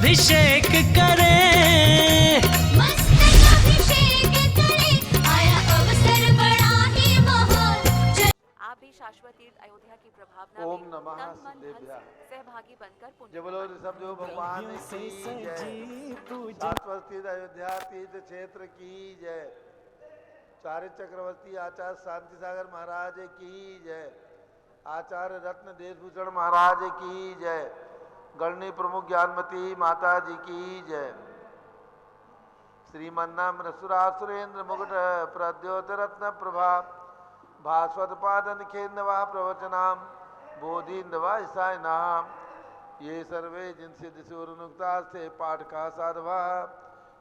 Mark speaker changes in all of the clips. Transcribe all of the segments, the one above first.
Speaker 1: अभिषेक करें,
Speaker 2: मस्तक अभिषेक करें, आया अवसर बड़ा ही महान।
Speaker 3: आप भी शाश्वत तीर्थ अयोध्या की प्रभावना
Speaker 4: ओम
Speaker 3: में
Speaker 4: नमः
Speaker 3: तन मन धन
Speaker 4: सिद्धेभ्यः।
Speaker 3: से सहभागी बनकर पुण्य
Speaker 4: जय बोलो ऋषभ देव भगवान
Speaker 1: द्रव्यों से
Speaker 4: की जय।
Speaker 1: सजी पूजा।
Speaker 4: शाश्वत तीर्थ अयोध्या तीर्थ क्षेत्र की जय। चार्य चक्रवर्ती आचार्य शांति सागर महाराज की जय। आचार्य रत्न देशभूषण महाराज की जय। गणनी प्रमुख ज्ञानमती माता जी की जय। श्रीमन्नाम सुरेंद्र मुकुट प्रद्योत रत्न प्रभा भास्वत पादन खेन्दवा प्रवचनाम बोधिन्दवा ईसायनाम। ये सर्वे जिनसे दिशोरुनुक्ता से पाठ का साधवा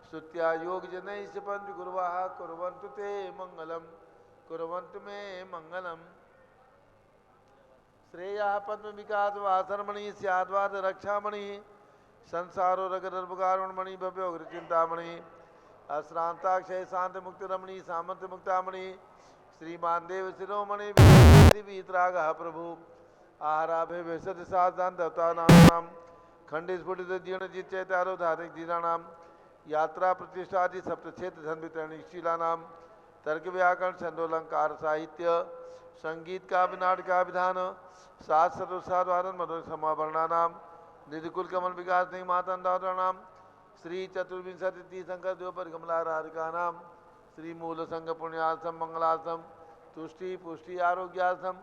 Speaker 4: स्तुत्या योग जनैः पंच गुरुवाः कुर्वन्तु ते मंगलम कुर्वन्तु मे मंगलम। श्रेया पद्म विकास वासरमणि स्याद्वाद रक्षामणि संसारो रगदर्भकारुणमणि भव्योग्र चिंतामणि अश्रांताक्षय शांत मुक्त रमणि सामंत मुक्तामणि श्रीमान देव शिरोमणि वीतराग प्रभु आहाराभे विशद साधान देवतानाम खंड स्फुटित जीर्ण जित चैतारो धार्मिक धीराणाम यात्रा प्रतिष्ठादि सप्तक्षेत्र धन वितरणिक शीलानाम तर्क व्याकरण छंदोलंकार साहित्य संगीत का विनाट का विधान सात सदुसाधारण मधुर समावरणानाम निधिकुल कमल विकास नहीं मातंदानाम श्री चतुर्विंशति तीर्थंकर देव परिकमलाराधिका नाम श्री मूल संघ पुण्यासम मंगलासम तुष्टि पुष्टि आरोग्यासम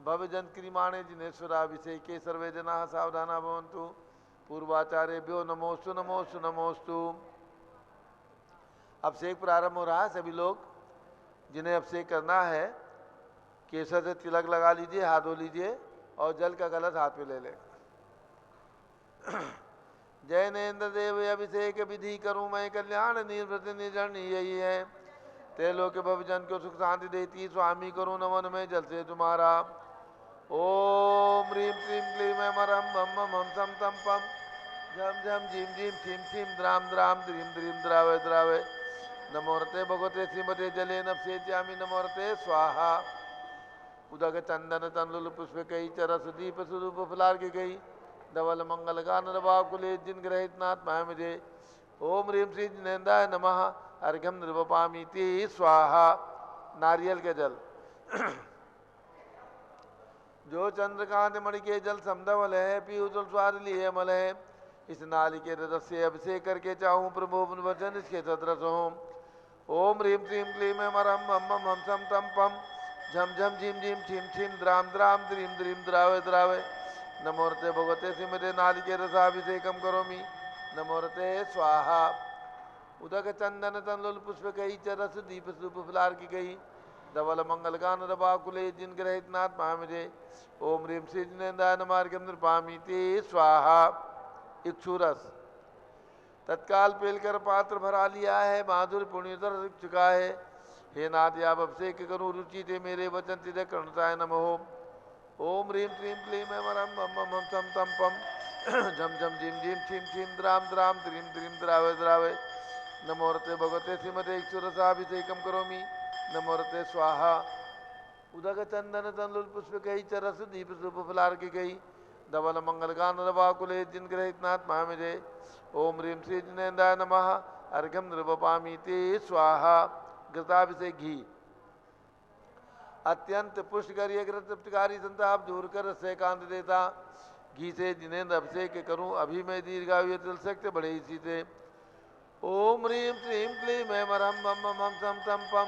Speaker 4: भवजन क्रिमाणे जिनेश्वराभिषेके सर्वे जना सावधाना भवन्तु। पूर्वाचार्यभ्यो नमोस्तु नमोस्तु नमोस्तु। अभिषेक प्रारंभ हो रहा है। सभी लोग जिन्हें अभिषेक करना है केसर से तिलक लगा लीजिए, हाथ धो लीजिए और जल का कलश हाथ में ले लें। जय नेन्द्र देव अभिषेक विधि करूं मैं कल्याण निर्वृत निर्जन यही है। त्रैलोक्य भवजन को सुख शांति देती स्वामी करूं नमन में जल से तुम्हारा। ओम ह्रीं क्लीं क्लीं मरम मम मम सम तम पम झम झम झीम झीम छीम छीम द्राम द्राम द्रीम द्रीम द्रावे द्रावे नमोरते भगवते श्रीमते जले नपसेच्यामि नमोरते स्वाहा। उदक चंदन तंडुल पुष्प कई चरस दीप स्वरूप फुलार के गई धवल मंगल गान रवाकुले जिन ग्रहित नाथ माया मुझे। ओम ह्रीं श्री जिनेन्द्राय नमः अर्घ्यम निर्वपामीति स्वाहा। नारियल के जल जो चंद्रकांत मणि के जल समधवल है पीयू जल स्वाद लिए मल है। इस नाली के रस से अभिषेक करके चाहूँ प्रभु वचन इसके सदरस हों। ओम ह्रीं क्लीं क्लीं मरम मम मम सम तम पम झम झम झीम झीम छीम छीम द्राम द्राम द्रीम द्रीम द्रावे द्रावे नमोरते भगवते श्रीमते नाली के रसाभिषेकम करोमि नमोरते स्वाहा। उदक चंदन तंडुल पुष्प कई चरस दीप स्वरूप फुलार की गई धवल मंगल गान रवाकुले जिन ग्रहित नाथ माया मुझे। ओम ह्रीं श्री जिनेन्द्राय नमः अर्घ्यम निर्वपामीति स्वाहा। इक्षुरस तत्काल पेलकर पात्र भरा लिया है माधुर पुण्यतर चुका है। हे नाथ आप अभिषेक करूँ रुचि थे मेरे वचन तिदय कर्णताय नमो। ओम ह्रीं क्लीं क्लीं मरम मम मम सम तम पम झम झम झीम झीम छीम छीम द्राम द्राम द्रीम द्रीम द्रावे द्रावे नमोरते भगवते श्रीमते इक्षुरसाभिषेकम करोमि नमोरते स्वाहा। उदक चंदन तंडुल पुष्प कई चरस दीप स्वरूप फुलार की गई धवल मंगल गान रवाकुले जिन ग्रहित नाथ माया मुझे। ओम ह्रीं श्री जिनेन्द्राय नमः अर्घ्यम निर्वपामीति स्वाहा। घृताभिषेक घी अत्यंत पुष्टकारी तृप्तिकारी संताप दूर कर रसकांत देता। घी से जिनेन्द्र अभिषेक करूं अभी मैं दीर्घायु तिल सकते बड़े इसी से। ओम ह्रीं श्रीं क्लीं मरम मम मम सम तम पम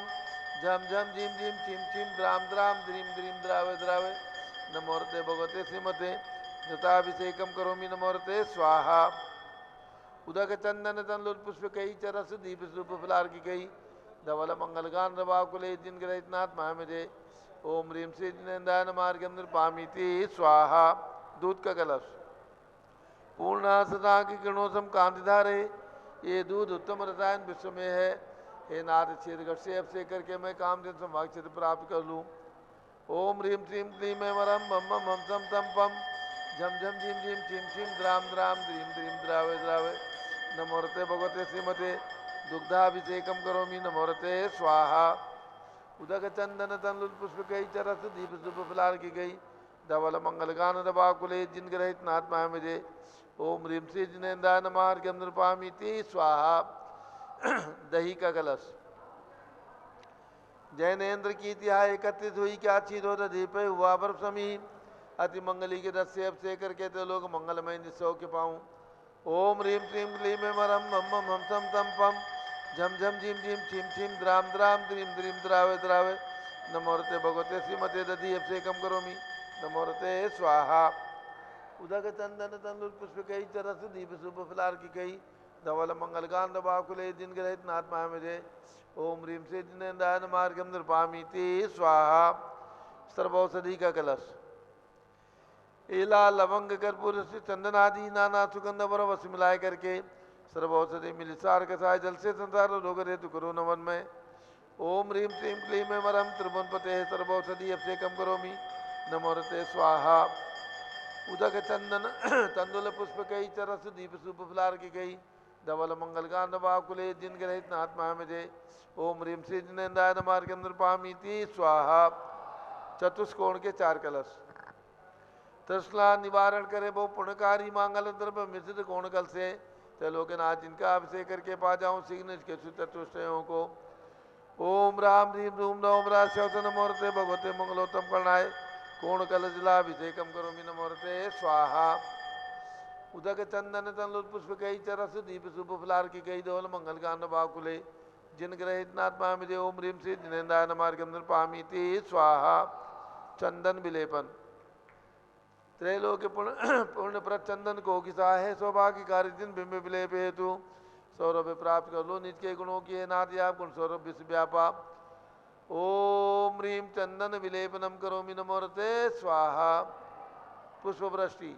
Speaker 4: झम झम झीम झीम छीम छीम द्राम द्राम द्रीम द्रीम द्रावे द्रावे नमोरते भगवते श्रीमते घृताभिषेकम करोमि नमोरते स्वाहा। उदक चंदन तंडुल पुष्प कई चरस दीप स्वरूप फुलार की गई धवल मंगल गान रवाकुले जिन ग्रहित नाथ माया मुझे। ओम ह्रीं श्री जिनेन्द्राय नमः अर्घ्यम निर्वपामीति स्वाहा। दूध का कलश पूर्ण सदा की किरणों सम कांतिधारे ये दूध उत्तम रसायन विश्व में है। हे नाथ छेदगढ़ से अभिषेक करके मैं कामधेनु संभाग क्षेत्र प्राप्त कर लूँ। ओम ह्रीं श्रीं क्लीं मरम मम मम सम तम पम झम झम झीम झीम छीम छीम द्राम द्राम द्रीम द्रीम द्रावे द्रावे नमोरते भगवते श्रीमते दुग्धाभिषेकम करोमि नमोरते स्वाहा। उदक चंदन तंडुल पुष्प कई चरस दीप शुभ फुलार की गई धवल मंगल गान दबाकुले जिन ग्रहित नात्मा मुझे ओम ह्रीम श्री जिनेन्द्राय नमः अर्घ्यम नृपामीति स्वाहा। दही का कलश। जैनेन्द्र की तिहाई एकत्रित हुई क्या चीरो दीप हुआ बर्फ समी अति मंगली के रस से अब से करके तो लोग मंगलमय निस्सौ के पाऊँ। ओम ह्रीम श्रीम क्लीम मरम मम मम हम सम तम पम झम झम झिम झिम छिम छिम द्राम द्राम द्रीम द्रीम द्रावे द्रावे नमोरते भगवते श्रीमते दधी अब से कम करोमी नमोरते स्वाहा। उदक चंदन तंदुर पुष्प कई चरस दीप शुभ फलार की कई धवल मंगल गान दबाकुले दिन ग्रहित नात्मा मुझे ओम ह्रीम से जिनेन्द्राय नमः अर्घ्यम नृपामीति स्वाहा। सर्वौषधि का कलश। एला लवंग कर्पूर से चंदन आदि नाना सुगंध वर वस मिलाए करके सर्वौषधि मिलिसार कसाय जल से संसार रोग हेतु करो नवन में। ओम ह्रीम श्रीम क्लीम मरम त्रिभुवन पते सर्वौषधि अब से कम करोमी नमोरते स्वाहा। उदक चंदन तंदुल पुष्प कई चरस दीप शुभ फलार की गई धवल मंगल गान बाकुले जिन ग्रहित नात्मा मुझे ओम ह्रीम श्री जिनेन्द्राय नमः अर्घ्यम नृपामीति स्वाहा। चतुष्कोण के 4 कलश। तृष्णा निवारण करे वो पुण्यकारी मांगल द्रव्य मिश्रित कोण कल से त्रिलोकनाथ जिनका अभिषेक करके पा जाऊं शीघ्र इसके चतुष्टयों को। ओम राम ह्रीम रूम नवम राश्यवत नमोरते भगवते मंगलोत्तम करणाय कोण कल जिलाभिषेकम करोमि नमोरते स्वाहा। उदक चंदन तनलुत पुष्प कई चरस दीप शुभ फलार की कई धवल मंगल गान बाकुले जिन ग्रहित नात्मा मुझे ओम ह्रीम श्री जिनेन्द्राय नमः अर्घ्यम नृपामीति स्वाहा। चंदन विलेपन। त्रैलोक्य पूर्ण प्रत चंदन को किसा है सौभाग्यकारी दिन बिंब विलेप हेतु सौरभ प्राप्त कर लो निज के गुणों की है नाथ आप गुण सौरभ विश्व व्यापा। ओम ह्रीम चंदन विलेपनम करोमि नमोरते स्वाहा। पुष्पवृष्टि।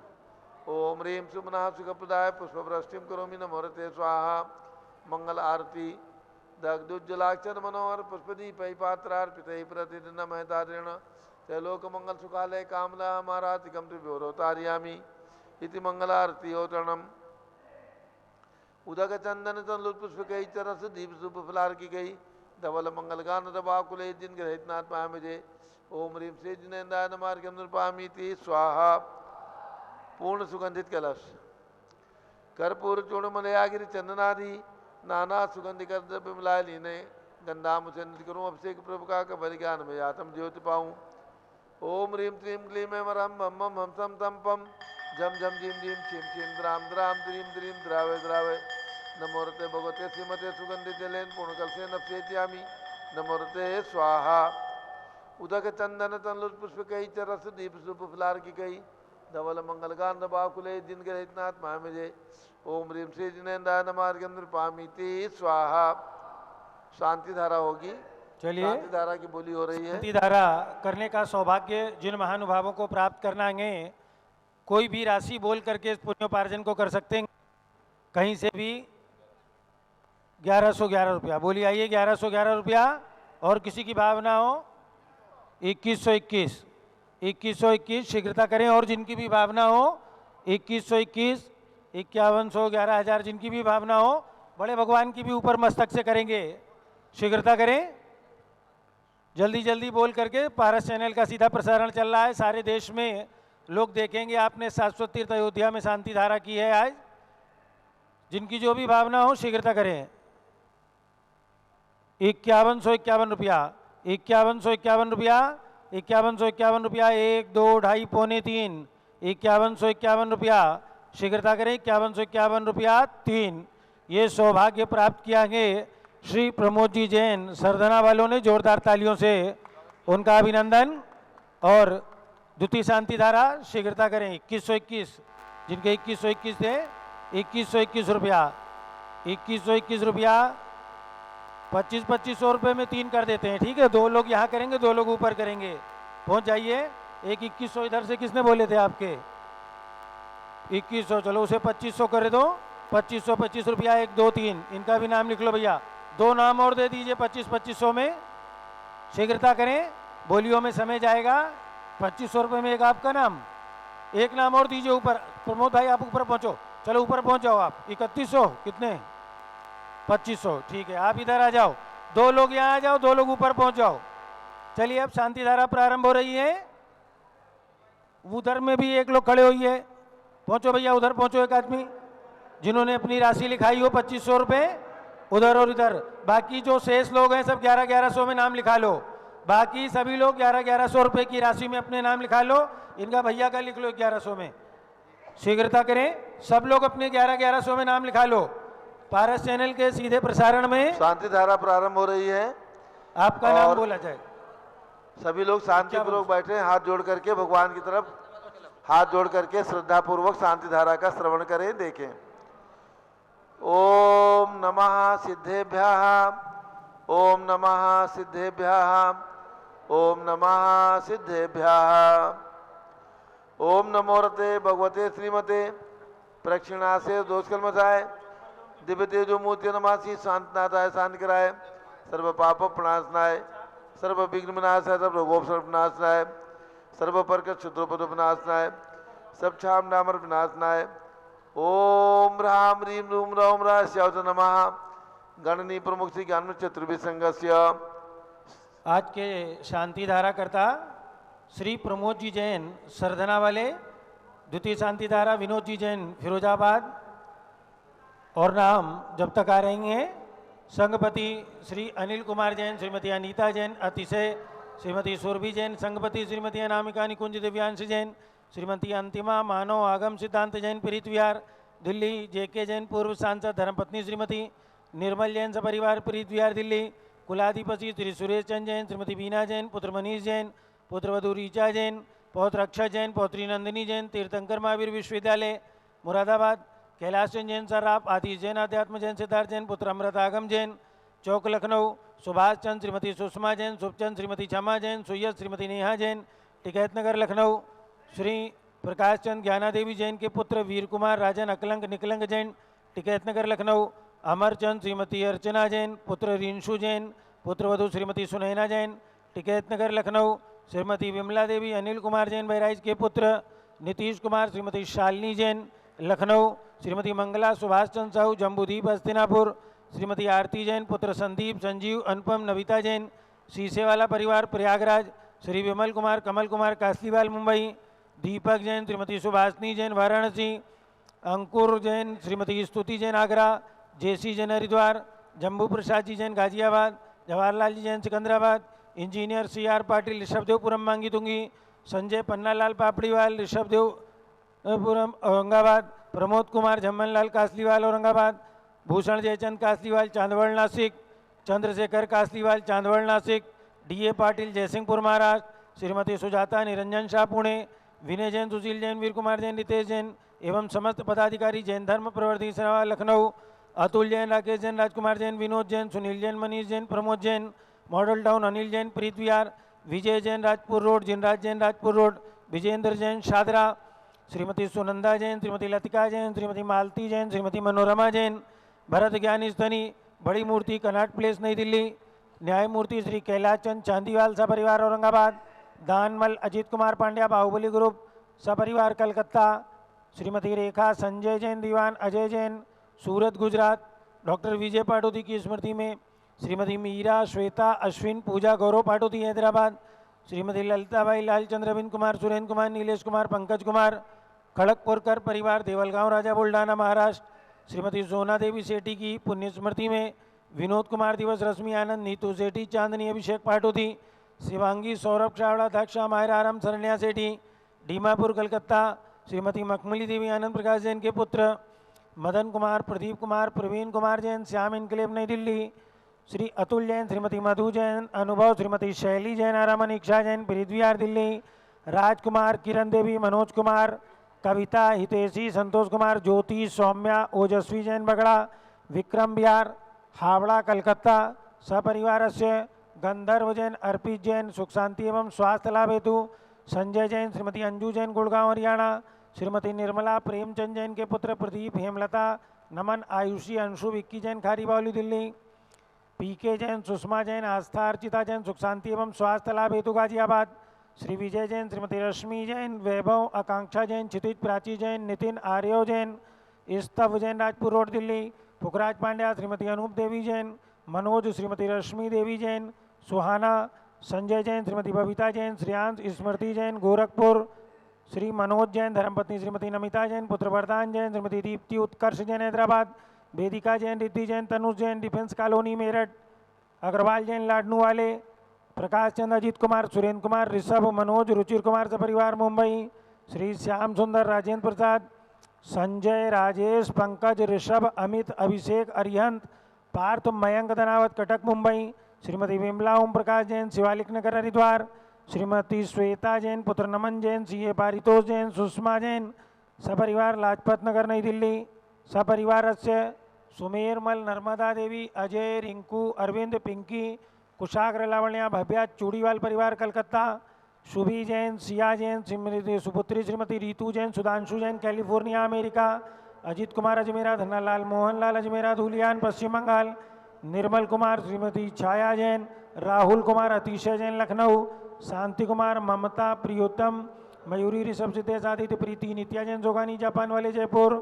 Speaker 4: ओम ह्रीम सुमना सुखप्रदाय पुष्पवृष्टिम करोमि नमोरते स्वाहा। मंगल आरती। दग्धुज्जलाक्षर मनोहर पुष्पदीप पात्रार्पित प्रतिदिन महतारेण त्रैलोक मंगल सुखालय कामला हमारातिकम त्रिव्योरोतार्यामी इति मंगलारती औतरणम। उदक चंदन तनलुत पुष्प कई चरस दीप शुभ फलार की गई धवल मंगल गान दबाकुले जिन ग्रहित नात्मा मुझे ओम ह्रीम श्री जिनेन्द्राय नमः अर्घ्यम नृपामीति स्वाहा। पूर्ण सुगंधित कलश। कर्पूर चूर्ण मलयागिरि चंदनादि नाना सुगंधि कर द्रव्य मिलाए लीने गंधा मुझे नृत्य करूँ अभिषेक प्रभु का कबल ज्ञान में आत्म ज्योति पाऊँ। ओम ह्रीम श्रीम क्लीम मरम मम मम हम सम तम पम झम झम झिम झिम छिम छिम द्राम द्राम द्रीम द्रीम द्रावे द्रावे नमोरते भगवते श्रीमते सुगंधि जलेन पूर्णकल से नप्सेत्यामी नमोरते स्वाहा। उदक चंदन तनलुत पुष्प कई चरस दीप शुभ फलार की कई धवल मंगल गान दबाकुले जिन ग्रहित नात्मा मुझे ओम ह्रीम श्री जिनेन्द्राय नमः अर्घ्यम नृपामीति स्वाहा। शांति धारा होगी।
Speaker 5: चलिए
Speaker 4: शांति धारा की बोली हो रही है।
Speaker 5: शांति धारा करने का सौभाग्य जिन महानुभावों को प्राप्त करना है कोई भी राशि बोल करके इस पुण्योपार्जन को कर सकते हैं। कहीं से भी 1111 रुपया बोली आइए 1111 रुपया। और किसी की भावना हो 2121 2121 शीघ्रता करें। और जिनकी भी भावना हो 2121 5100 11,000 जिनकी भी भावना हो बड़े भगवान की भी ऊपर मस्तक से करेंगे। शीघ्रता करें जल्दी जल्दी बोल करके। पारस चैनल का सीधा प्रसारण चल रहा है सारे देश में लोग देखेंगे। आपने शाश्वत तीर्थ अयोध्या में शांति धारा की है आज। जिनकी जो भी भावना हो शीघ्रता करें। 5151 रुपया 5151 रुपया 5151 रुपया 1 2 2.5 पौने 3 5151 रुपया शीघ्रता करें। 5151 रुपया 3। ये सौभाग्य प्राप्त किया है श्री प्रमोद जी जैन सरधना वालों ने जोरदार तालियों से उनका अभिनंदन। और द्वितीय शांति धारा शीघ्रता करें 2121 जिनके 2121 थे 2121 रुपया 2121 रुपया 2500 रुपये में 3 कर देते हैं। ठीक है 2 लोग यहाँ करेंगे 2 लोग ऊपर करेंगे। पहुँच जाइए। एक 2100 इधर से किसने बोले थे आपके 2100 चलो उसे 2500 कर दो। 2525 रुपया 1 2 3 इनका भी नाम लिख लो भैया। 2 नाम और दे दीजिए 2500 में। शीघ्रता करें बोलियों में समय जाएगा। 2500 रुपये में एक आपका नाम एक नाम और दीजिए ऊपर। प्रमोद भाई आप ऊपर पहुंचो। चलो ऊपर पहुंच जाओ आप। 3100 कितने 2500 ठीक है। आप इधर आ जाओ। 2 लोग यहाँ आ जाओ 2 लोग ऊपर पहुंच जाओ। चलिए अब शांति धारा प्रारंभ हो रही है। उधर में भी एक लोग खड़े होइए, पहुंचो भैया, उधर पहुंचो एक आदमी जिन्होंने अपनी राशि लिखाई हो 2500 रुपये, उधर और इधर। बाकी जो शेष लोग हैं सब 1100 में नाम लिखा लो। बाकी सभी लोग 1100 रुपये की राशि में अपने नाम लिखा लो। इनका भैया का लिख लो 1100 में, शीघ्रता करें। सब लोग अपने 1100 में नाम लिखा लो। पारस चैनल के सीधे प्रसारण में
Speaker 4: शांति धारा प्रारंभ हो रही है।
Speaker 5: आपका नाम
Speaker 4: और
Speaker 5: बोला जाए।
Speaker 4: सभी लोग शांतिपूर्वक बैठे हैं, हाथ जोड़ करके भगवान की तरफ हाथ जोड़ करके श्रद्धा पूर्वक शांति धारा का श्रवण करें, देखें। ओम नमः सिद्धेभ्यः, ओम नमः सिद्धेभ्यः, ओम नमः सिद्धेभ्यः। ओम नमो रते भगवते श्रीमते प्रक्षिणा से दोष कलमसाय दिव्य तेजो मूर्ति नमासी शांतनाथाय शांति कराय सर्व पाप प्रणाशनाय सर्व विघ्न विनाशाय सर्व रोगोपसर्ग विनाशनाय सर्व परक शत्रुपद विनाशनाय सब छाम डामर विनाशनाय। ओम राम ह्रीं रूम रौम राश्यावत नमः गणनी प्रमुख श्री ज्ञान चतुर्भि संघस्य।
Speaker 5: आज के शांति धारा करता श्री प्रमोद जी जैन सरधना वाले, द्वितीय शांति धारा विनोद जी जैन फिरोजाबाद, और नाम जब तक आ रही हैं संघपति श्री अनिल कुमार जैन, श्रीमती अनीता जैन अतिशय, श्रीमती सुरभि जैन, संघपति श्रीमती अनामिका निकुंज दिव्यांश जैन, श्रीमती अंतिमा मानव आगम सिद्धांत जैन पीरित विहार दिल्ली, जेके जैन पूर्व सांसद धर्मपत्नी श्रीमती निर्मल जैन सपरिवार पीरित विहार दिल्ली, कुलाधिपति श्री सुरेश चंद जैन, श्रीमती बीना जैन, पुत्र मनीष जैन, पुत्रवधू रीचा जैन, पौत्र अक्षय जैन, पौत्री नंदिनी जैन, तीर्थंकर महावीर विश्वविद्यालय मुरादाबाद, कैलाश चंद जैन सर्राफ, आतिश जैन, अध्यात्म जैन, सिद्धार्थ जैन, पुत्र अमृत आगम जैन, चौक लखनऊ, सुभाष चंद, श्रीमती सुषमा जैन, सुखचंद, श्रीमती क्षमा जैन, सुयस, श्रीमती नेहा जैन, टिकैत नगर लखनऊ, श्री प्रकाश चंद ज्ञाना देवी जैन के पुत्र वीर कुमार राजन अकलंक निकलंक जैन, टिकैत नगर लखनऊ, अमर चंद, श्रीमती अर्चना जैन, पुत्र रिंशु जैन, पुत्रवधू श्रीमती सुनैना जैन, टिकैत नगर लखनऊ, श्रीमती विमला देवी अनिल कुमार जैन बहराइच के पुत्र नीतीश कुमार, श्रीमती शालिनी जैन लखनऊ, श्रीमती मंगला सुभाष चंद्र साहू जम्बूदीप हस्तिनापुर, श्रीमती आरती जैन, पुत्र संदीप संजीव अनुपम नविता जैन, शीशेवाला परिवार प्रयागराज, श्री विमल कुमार कमल कुमार कासलीवाल मुंबई, दीपक जैन, श्रीमती सुभाषनी जैन वाराणसी, अंकुर जैन, श्रीमती स्तुति जैन आगरा, जेसी जैन हरिद्वार, जम्बू प्रसाद जी जैन गाजियाबाद, जवाहरलाल जी जैन सिकंदराबाद, इंजीनियर CR पाटिल ऋषभदेवपुरम मांगी तुंगी, संजय पन्नालाल पापड़ीवाल ऋषभदेवपुरम औरंगाबाद, प्रमोद कुमार झम्मनलाल कासलीवाल औरंगाबाद, भूषण जयचंद कासलीवाल चांदवड़ नासिक, चंद्रशेखर कासलीवाल चांदवड़ नासिक, DA पाटिल जयसिंहपुर महाराष्ट्र, श्रीमती सुजाता निरंजन शाह पुणे, विनय जैन, सुशील जैन, वीर कुमार जैन, रितेश जैन एवं समस्त पदाधिकारी जैन धर्म प्रवर्ती सेवा लखनऊ, अतुल जैन, राकेश जैन, राजकुमार जैन, विनोद जैन, सुनील जैन, मनीष जैन, प्रमोद जैन, मॉडल टाउन अनिल जैन प्रीत विहार, विजय जैन राजपुर रोड, जिनराज जैन राजपुर रोड, विजेंद्र जैन शादरा, श्रीमती सुनंदा जैन, श्रीमती लतिका जैन, श्रीमती मालती जैन, श्रीमती मनोरमा जैन, भरत ज्ञानी स्तनी, बड़ी मूर्ति कनाट प्लेस नई दिल्ली, न्यायमूर्ति श्री कैलाश चंद चांदीवाल सपरिवार औरंगाबाद, दानमल अजीत कुमार पांड्या बाहुबली ग्रुप सपरिवार कलकत्ता, श्रीमती रेखा संजय जैन दीवान अजय जैन सूरत गुजरात, डॉक्टर विजय पाटोदी की स्मृति में श्रीमती मीरा श्वेता अश्विन पूजा गौरव पाटोदी हैदराबाद, श्रीमती ललिताबाई लालचंद्र अरविंद कुमार सुरेंद्र कुमार नीलेश कुमार पंकज कुमार खड़गपुरकर परिवार देवलगांव राजा बुल्ढाना महाराष्ट्र, श्रीमती सोना देवी सेठी की पुण्य स्मृति में विनोद कुमार दिवस रश्मि आनंद नीतू सेठी चांदनी अभिषेक पाटोदी, शिवांगी सौरभ चावड़ा दक्षा माहिर आराम सरण्या सेठी डीमापुर कलकत्ता, श्रीमती मखमली देवी आनंद प्रकाश जैन के पुत्र मदन कुमार प्रदीप कुमार प्रवीण कुमार जैन श्याम इनकलेब नई दिल्ली, श्री अतुल जैन, श्रीमती मधु जैन अनुभव, श्रीमती शैली जैन आरामन इक्षा जैन पीरित विहार दिल्ली, राजकुमार किरण देवी मनोज कुमार कविता हितेशी संतोष कुमार ज्योति सौम्या ओजस्वी जैन बगड़ा, विक्रम बिहार हावड़ा कलकत्ता सपरिवार से गंधर्व जैन अर्पित जैन सुख शांति एवं स्वास्थ्य लाभ हेतु, संजय जैन, श्रीमती अंजू जैन गुड़गांव हरियाणा, श्रीमती निर्मला प्रेमचंद जैन के पुत्र प्रदीप हेमलता नमन आयुषी अंशु विक्की जैन खारीबावली दिल्ली, PK जैन सुषमा जैन आस्था अर्चिता जैन सुख शांति एवं स्वास्थ्य लाभ हेतु गाजियाबाद, श्री विजय जैन, श्रीमती रश्मि जैन वैभव आकांक्षा जैन क्षितिज प्राची जैन नितिन आर्यव जैन स्तव जैन राजपुर रोड दिल्ली, पुखराज पांड्या, श्रीमती अनूप देवी जैन मनोज, श्रीमती रश्मि देवी जैन सुहाना, संजय जैन, श्रीमती बबीता जैन श्रेयांश स्मृति जैन गोरखपुर, श्री मनोज जैन, धर्मपत्नी श्रीमती नमिता जैन, पुत्र वरदान जैन, श्रीमती दीप्ति उत्कर्ष जैन हैदराबाद, वेदिका जैन, रिद्धि जैन, तनुज जैन डिफेंस कॉलोनी मेरठ, अग्रवाल जैन लाडनू वाले, प्रकाश चंद, अजीत कुमार, सुरेंद्र कुमार, ऋषभ, मनोज, रुचिर कुमार सपरिवार मुंबई, श्री श्याम सुंदर, राजेंद्र प्रसाद, संजय, राजेश, पंकज, ऋषभ, अमित, अभिषेक, अरिहंत, पार्थ, मयंक धनावत कटक मुंबई, श्रीमती विमला ओम प्रकाश जैन, शिवालिक नगर हरिद्वार, श्रीमती श्वेता जैन, पुत्र नमन जैन, सीए पारितोष जैन, सुषमा जैन सपरिवार लाजपत नगर नई दिल्ली, सपरिवार सुमेरमल, नर्मदा देवी, अजय, रिंकू, अरविंद, पिंकी, कुशाग्र, लावण्या, भव्या, चूड़ीवाल परिवार कलकत्ता, शुभी जैन, सिया जैन, श्रीमती सुपुत्री Shrimati Ritu Jain, Sudhanshu Jain California America, Ajit Kumar Ajmera, Dhannalal Mohanlal Ajmera Dhuliyan Paschim Bengal, Nirmal Kumar, Shrimati Chhaya Jain, Rahul Kumar, Atishay Jain Lucknow, Shanti Kumar, Mamta, Priyottam, Mayuri, Rishabh, Siddhesh, Aditya, Preeti, Nitya Jain Jogani Japan वाले Jaipur,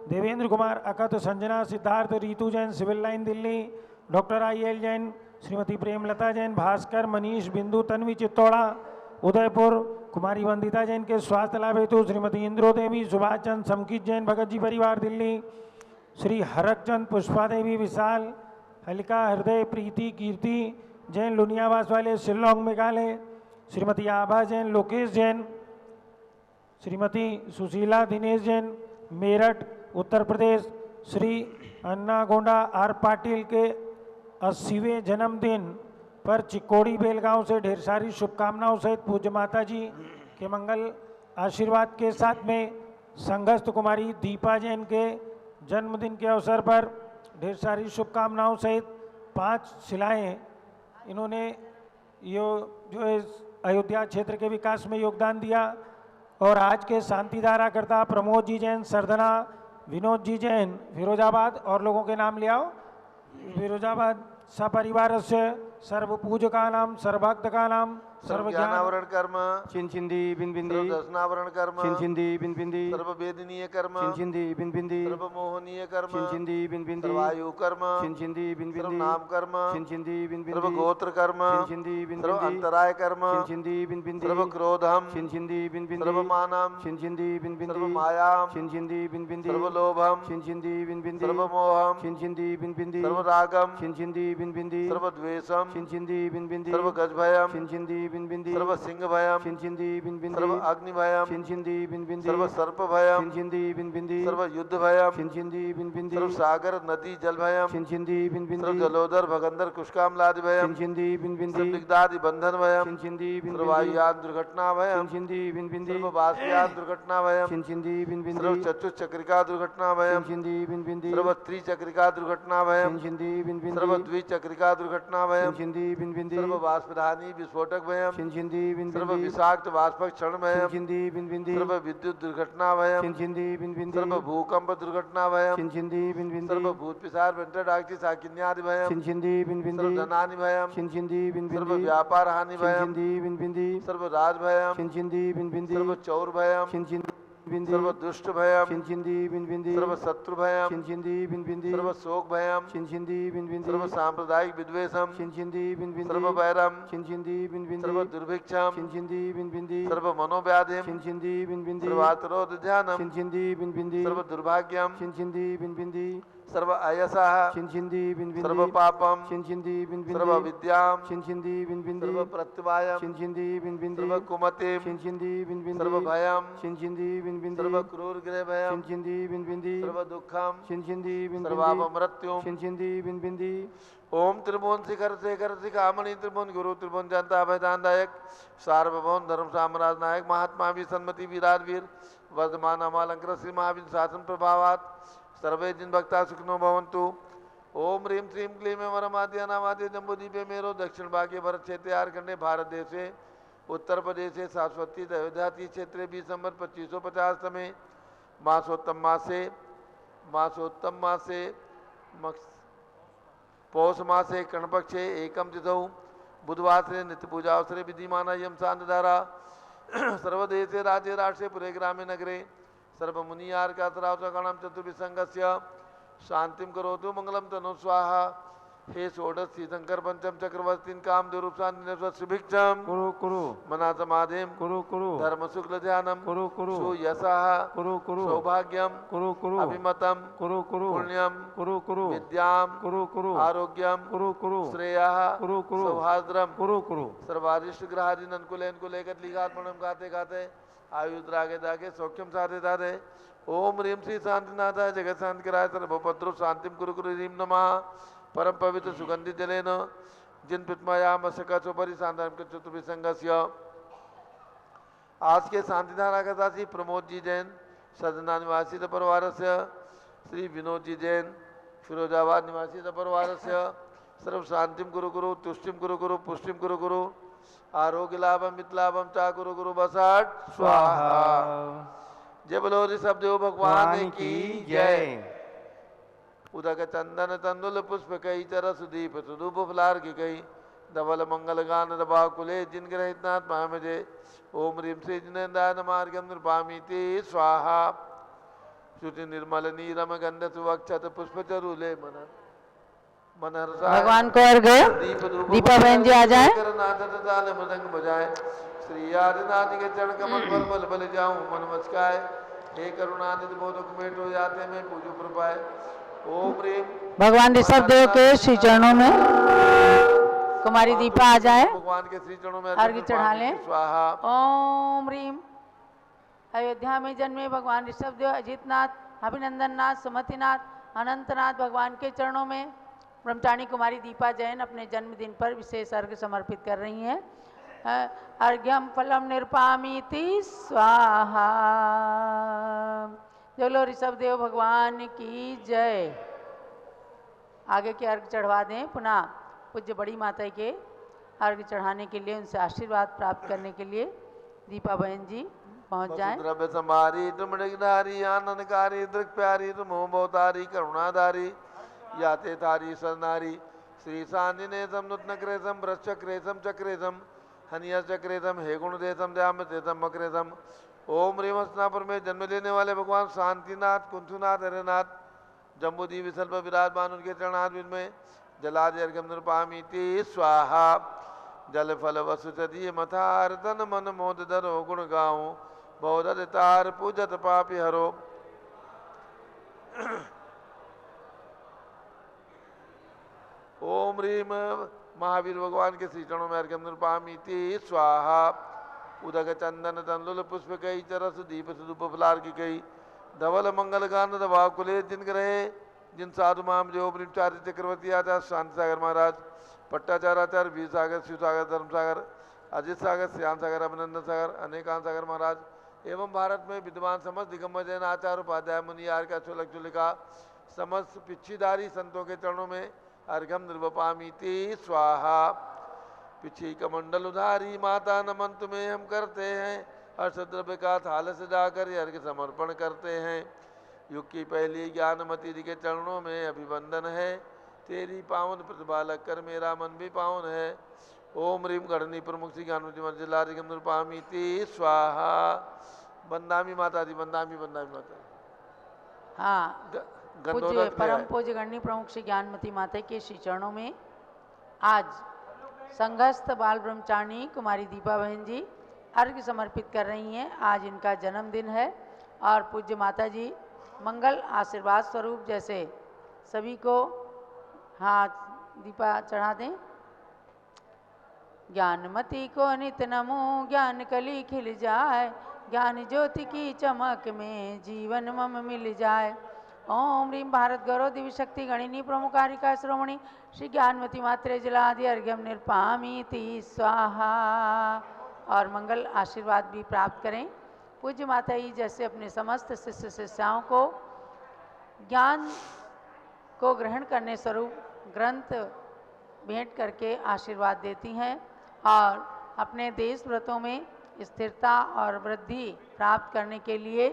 Speaker 5: Devendra Kumar, Akat, Sanjana, Siddharth, Ritu Jain Civil Line Delhi, doctor IL Jain, Shrimati Premlata Jain, Bhaskar, Manish, बिंदु, तन्वी चित्तौड़ा उदयपुर, कुमारी वंदिता जैन के स्वास्थ्य लाभ हेतु श्रीमती इंद्रो देवी, सुभाष चंद, समकित जैन भगत जी परिवार दिल्ली, श्री हरक चंद, पुष्पा देवी विशाल, हल्का, हृदय, प्रीति, कीर्ति जैन लुनियावास वाले शिलोंग मेघालय, श्रीमती आभा जैन, लोकेश जैन, श्रीमती सुशीला दिनेश जैन मेरठ उत्तर प्रदेश, श्री अन्ना गोंडा आर पाटिल के 80वें जन्मदिन पर चिकोड़ी बेलगांव से ढेर सारी शुभकामनाओं सहित पूज्य माता जी के मंगल आशीर्वाद के साथ में संघस्थ कुमारी दीपा जैन के जन्मदिन के अवसर पर ढेर सारी शुभकामनाओं सहित 5 शिलाएं इन्होंने जो है अयोध्या क्षेत्र के विकास में योगदान दिया। और आज के शांति धारा करता प्रमोद जी जैन सरदना, विनोद जी जैन फिरोजाबाद, और लोगों के नाम ले आओ। फिरोजाबाद सपरिवार से सर्व पूज का नाम, सर्वभक्त का नाम, सर्व
Speaker 4: ज्ञानावरण कर्म,
Speaker 6: चिंचिंदी बिनबिंदी,
Speaker 4: सर्व दर्शनावरण कर्म,
Speaker 6: चिंचिंदी बिनबिंदी,
Speaker 4: सर्व वेदनीय कर्म,
Speaker 6: चिंचिंदी बिनबिंदी,
Speaker 4: सर्व मोहनीय कर्म,
Speaker 6: चिंचिंदी बिनबिंदी,
Speaker 4: सर्वायु कर्म,
Speaker 6: चिंचिंदी
Speaker 4: सर्व
Speaker 6: बिनबिंदी,
Speaker 4: नाम कर्म,
Speaker 6: चिंचिंदी बिनबिंदी,
Speaker 4: सर्व गोत्र कर्म,
Speaker 6: चिंचिंदी
Speaker 4: सर्व
Speaker 6: बिनबिंदी,
Speaker 4: अंतराय कर्म,
Speaker 6: चिंचिंदी बिनबिंदी,
Speaker 4: सर्व क्रोधम,
Speaker 6: चिंचिंदी बिनबिंदी,
Speaker 4: सर्व मानम,
Speaker 6: चिंचिंदी बिनबिंदी,
Speaker 4: सर्व मायाम,
Speaker 6: चिंचिंदी बिनबिंदी,
Speaker 4: सर्व लोभम,
Speaker 6: चिंचिंदी बिनबिंदी,
Speaker 4: सर्व मोहम,
Speaker 6: चिंचिंदी बिनबिंदी,
Speaker 4: सर्व रागम,
Speaker 6: चिंचिंदी बिनबिंदी,
Speaker 4: सर्व द्वेषम,
Speaker 6: चिंचिंदी बिनबिंदी,
Speaker 4: सर्व गज भयम,
Speaker 6: चिंचिंदी बिनबिंदी,
Speaker 4: सर्व सिंह भयम,
Speaker 6: चिंचिंदी बिनबिंदी,
Speaker 4: सर्व अग्नि भयम,
Speaker 6: चिंचिंदी बिनबिंदी,
Speaker 4: सर्व सर्प भयम,
Speaker 6: चिंचिंदी बिनबिंदी,
Speaker 4: सर्व युद्ध भयम,
Speaker 6: चिंचिंदी बिनबिंदी,
Speaker 4: सर्व सागर नदी जल भयम,
Speaker 6: चिंचिंदी
Speaker 4: सर्व
Speaker 6: बिनबिंदी,
Speaker 4: जलोदर भगंदर कुशकामलादि भयम,
Speaker 6: चिंचिंदी बिनबिंदी,
Speaker 4: सर्व दिग्दादि बंधन भयम,
Speaker 6: चिंचिंदी
Speaker 4: सर्व
Speaker 6: बिनबिंदी,
Speaker 4: वायुयान दुर्घटना भयम,
Speaker 6: चिंचिंदी बिनबिंदी,
Speaker 4: सर्व बाष्पयान दुर्घटना भयम,
Speaker 6: चिंचिंदी बिनबिंदी,
Speaker 4: सर्व चतुश्चक्रिका दुर्घटना भयम,
Speaker 6: चिंचिंदी बिनबिंदी,
Speaker 4: सर्व त्रिचक्रिका दुर्घटना भयम,
Speaker 6: चिंचिंदी बिनबिंदी,
Speaker 4: सर्व द्विचक्रिका दुर्घटना भयम,
Speaker 6: चिंचिंदी बिनबिंदी,
Speaker 4: सर्व वाष्पधानी विस्फोटक भयम,
Speaker 6: चिंचिंदी
Speaker 4: सर्व
Speaker 6: बिनबिंदी,
Speaker 4: विषाक्त वाष्पक क्षण भयम,
Speaker 6: चिंचिंदी बिनबिंदी,
Speaker 4: सर्व विद्युत दुर्घटना भयम,
Speaker 6: चिंचिंदी बिनबिंदी,
Speaker 4: सर्व भूकंप दुर्घटना भयम,
Speaker 6: चिंचिंदी बिनबिंदी,
Speaker 4: सर्व भूत पिशाच वेंटर डाक्टी साकिन्यादि भयम,
Speaker 6: चिंचिंदी बिनबिंदी,
Speaker 4: सर्व धनानि भयम,
Speaker 6: चिंचिंदी
Speaker 4: सर्व
Speaker 6: बिनबिंदी,
Speaker 4: व्यापार हानि भयम,
Speaker 6: चिंचिंदी बिनबिंदी,
Speaker 4: सर्व राज भयम,
Speaker 6: चिंचिंदी बिनबिंदी,
Speaker 4: सर्व चौर भयम,
Speaker 6: चिंचिंदी बिनबिंदी,
Speaker 4: सर्व दुष्ट भयम,
Speaker 6: चिंचिंदी बिनबिंदी,
Speaker 4: सर्व शत्रु भयम,
Speaker 6: चिंचिंदी बिनबिंदी,
Speaker 4: सर्व शोक भयम,
Speaker 6: चिंचिंदी बिनबिंदी,
Speaker 4: सर्व सांप्रदायिक विद्वेषम,
Speaker 6: चिंचिंदी बिनबिंदी,
Speaker 4: सर्व वैरम,
Speaker 6: चिंचिंदी बिनबिंदी,
Speaker 4: सर्व दुर्भिक्षम,
Speaker 6: चिंचिंदी बिनबिंदी,
Speaker 4: सर्व मनोव्याधिम,
Speaker 6: चिंचिंदी बिनबिंदी,
Speaker 4: सर्व आतरोध ध्यानम,
Speaker 6: चिंचिंदी बिनबिंदी,
Speaker 4: सर्व दुर्भाग्यम,
Speaker 6: चिंचिंदी बिनबिंदी,
Speaker 4: सर्व अयसः,
Speaker 6: चिंचिंदी बिनबिंदी,
Speaker 4: सर्व पापम,
Speaker 6: चिंचिंदी बिनबिंदी,
Speaker 4: सर्व विद्याम,
Speaker 6: चिंचिंदी बिनबिंदी,
Speaker 4: सर्व प्रत्यवायम,
Speaker 6: चिंचिंदी बिनबिंदी,
Speaker 4: सर्व कुमतिम,
Speaker 6: चिंचिंदी बिनबिंदी,
Speaker 4: सर्व भयम,
Speaker 6: चिंचिंदी बिनबिंदी,
Speaker 4: सर्व क्रूर गृह भयम,
Speaker 6: चिंचिंदी बिनबिंदी,
Speaker 4: सर्व दुखम,
Speaker 6: चिंचिंदी
Speaker 4: सर्वाप
Speaker 6: बिनबिंदी,
Speaker 4: मृत्युम।
Speaker 6: चिंचिंदी बिनबिंदी,
Speaker 4: ओम त्रिभुवन शिखर शेखर शिखामणि त्रिभुवन गुरु त्रिभुवन जनता अभयदानदायक सार्वभौम धर्म साम्राज्य नायक महात्मा वीर सन्मति वीराज वीर वर्धमान अमालंकर श्री महावीर शासन प्रभावात सर्वे जिन भक्ता सुखनो भवन्तु। ओम ह्रीं श्रीं क्लीं वरमाद्य अनामाद्य जम्बूदीपे मेरो दक्षिण भागे भरत क्षेत्रे आर्कंडे भारत देशे उत्तर प्रदेशे शाश्वती अयोध्याति क्षेत्रे 20 संवत 2550 तमे मासोत्तम मासे पौष मासे कणपक्षे एकम तिथौ बुधवासरे नित्य पूजा अवसरे विधिमान यम शांतधारा सर्वदेशे राज्ये राष्ट्रे पुरे ग्रामे नगरे सर्वमुनियार्कातरावसकाणां चतुर्विसंगस्य शांतिं करोतु मंगलम तनु स्वाहा हे षोडश शंकर पंचम चक्रवर्ती काम दुरूपसान्निभिक्षम
Speaker 6: कुरु कुरु
Speaker 4: मना समाधिम
Speaker 6: कुरु कुरु
Speaker 4: धर्म शुक्ल ध्यानम
Speaker 6: कुरु कुरु
Speaker 4: सुयशः
Speaker 6: कुरु कुरु
Speaker 4: सौभाग्यम
Speaker 6: कुरु कुरु
Speaker 4: अभिमतम
Speaker 6: कुरु कुरु
Speaker 4: पुण्यम
Speaker 6: कुरु कुरु
Speaker 4: विद्याम
Speaker 6: कुरु कुरु
Speaker 4: आरोग्यम
Speaker 6: कुरु कुरु
Speaker 4: श्रेयः
Speaker 6: कुरु कुरु
Speaker 4: सौहार्द्रम
Speaker 6: कुरु कुरु
Speaker 4: सर्वारिष्ट ग्रहादीन अनुकूलन को लेकर लिखात्मनम गाते गाते आयुध रागे दागे सौख्यम साधे दादे ओम ह्रीम श्री शांतिनाथाय जगत शांति कराय सर्वभद्रो शांतिम कुरु कुरु ह्रीम नमः परम पवित्र सुगंधित जलेन जिन पितमयाम सकचोपरि शांताम के चतुर्विसंगस्य आज के शांतिधारा का दासी प्रमोद जी जैन सदना निवासी परिवार से श्री विनोद जी जैन फिरोजाबाद निवासी परिवार से सर्व शांतिम गुरु गुरु तुष्टिम गुरु गुरु पुष्टिम गुरु गुरु आरोग्य लाभम मितलाभम चा गुरु गुरु बसाट स्वाहा जय बोलो ऋषभ देव भगवान की जय उदक चंदन तंदुल पुष्प कई चर सुदीप सुदूप फलार की कई धवल मंगल गान दबा कुले जिन ग्रहितनाथ महामजे ओम ह्रीम श्री जिनेन्द्राय नमार्गम नृपामीति स्वाहा श्रुति निर्मल नीरम गंध सुवक्षत पुष्प चरूले मन
Speaker 7: भगवान को अर्घ दीपा बहन जी आ जाए।
Speaker 4: मृदंग बजाए श्री आदिनाथ के चरण कमल पर बल बल जाऊं मन मचकाए हे करुणानिधि मोदक मेटो जाते में पूजो प्रपाए ओम ह्रीम
Speaker 7: भगवान ऋषभ देव के श्री चरणों में कुमारी दीपा आ जाए,
Speaker 4: भगवान के श्री चरणों में
Speaker 7: अर्घ्य चढ़ा लें।
Speaker 4: स्वाहा
Speaker 7: ओम ह्रीम अयोध्या में जन्मे भगवान ऋषभ देव अजितनाथ अभिनंदन नाथ सुमतिनाथ अनंतनाथ भगवान के चरणों में ब्रह्मचारिणी कुमारी दीपा जैन अपने जन्मदिन पर विशेष अर्घ्य समर्पित कर रही हैं। अर्घ्यम फलम निरपामीति स्वाहा। चलो ऋषभ देव भगवान की जय। आगे के अर्घ्य चढ़वा दें। पुनः पूज्य बड़ी माता के अर्घ्य चढ़ाने के लिए उनसे आशीर्वाद प्राप्त करने के लिए दीपा बहन जी पहुंच जाएं।
Speaker 4: द्रव्य समारी तुमड़ी आनंदकारी दृक प्यारी तुम बहुतारी करुणाधारी याते तारी सरनारी श्री शांतिनेशम नूतनक्रेशम वृक्षक्रेशम चक्रेशम हनिया चक्रेशम हे गुणदेशम दयाम देशम मक्रेशम ओम ह्रीम हस्तिनापुर में जन्म लेने वाले भगवान शांतिनाथ कुंथुनाथ हरेनाथ जम्बूद्वीप विसल पर विराजमान उनके चरणार्विंद में जलादि अर्घ्यम नृपामीति स्वाहा। जल फल वसु चदीय मथार तन मन मोद धरो गुण गाऊं बहुधर तार पूजत पापी हरो। ओम ह्रीम महावीर भगवान के श्री चरणों में अर्घ्यम नृपामीति स्वाहा। उदक चंदन तंदुल पुष्प कई चरस दीप सुदूप फलार की कई धवल मंगल गान दबा कुले जिन ग्रहे जिन साधु माम जो ब्रह्मचार्य चक्रवर्ती आचार्य शांति सागर महाराज पट्टाचार्य वीर सागर शिव सागर धर्म सागर अजित सागर श्याम सागर अभिनंदन सागर अनेकांत सागर महाराज एवं भारत में विद्वान समस्त दिगंबर जैन आचार्य उपाध्याय मुनियार का चुलिका समस्त पिछीदारी संतों के चरणों में अर्घ्यम निर्वपामीति स्वाहा। पिछी कमंडल उधारी माता नमन तुम्हें हम करते हैं हर्षद्रव्य का थाल से जाकर अर्घ्य समर्पण करते हैं। युग की पहली ज्ञानमती जी के चरणों में अभिवंदन है तेरी पावन प्रतिभा लग कर मेरा मन भी पावन है। ओम ह्रीम गढ़नी प्रमुख श्री ज्ञानमती मंजिला नृपामीति स्वाहा। बंदामी माता जी बंदामी माता।
Speaker 7: हाँ पूज्य परम पूज्य गणनी प्रमुख श्री ज्ञानमती माता के श्री चरणों में आज संघस्थ बाल ब्रह्मचारिणी कुमारी दीपा बहन जी अर्घ्य समर्पित कर रही हैं। आज इनका जन्मदिन है और पूज्य माता जी मंगल आशीर्वाद स्वरूप जैसे सभी को हाथ दीपा चढ़ा दें। ज्ञानमती को नित नमो ज्ञान कली खिल जाए ज्ञान ज्योति की चमक में जीवन मम मिल जाए। ओम ह्रीम भारत गौरव दिव्य शक्ति गणिनी प्रमुखारिका श्रोमणी श्री ज्ञानमती मात्रे जलादि अर्घ्यम निरपामीति स्वाहा। और मंगल आशीर्वाद भी प्राप्त करें। पूज्य माता जी जैसे अपने समस्त शिष्य शिष्याओं को ज्ञान को ग्रहण करने स्वरूप ग्रंथ भेंट करके आशीर्वाद देती हैं और अपने देश व्रतों में स्थिरता और वृद्धि प्राप्त करने के लिए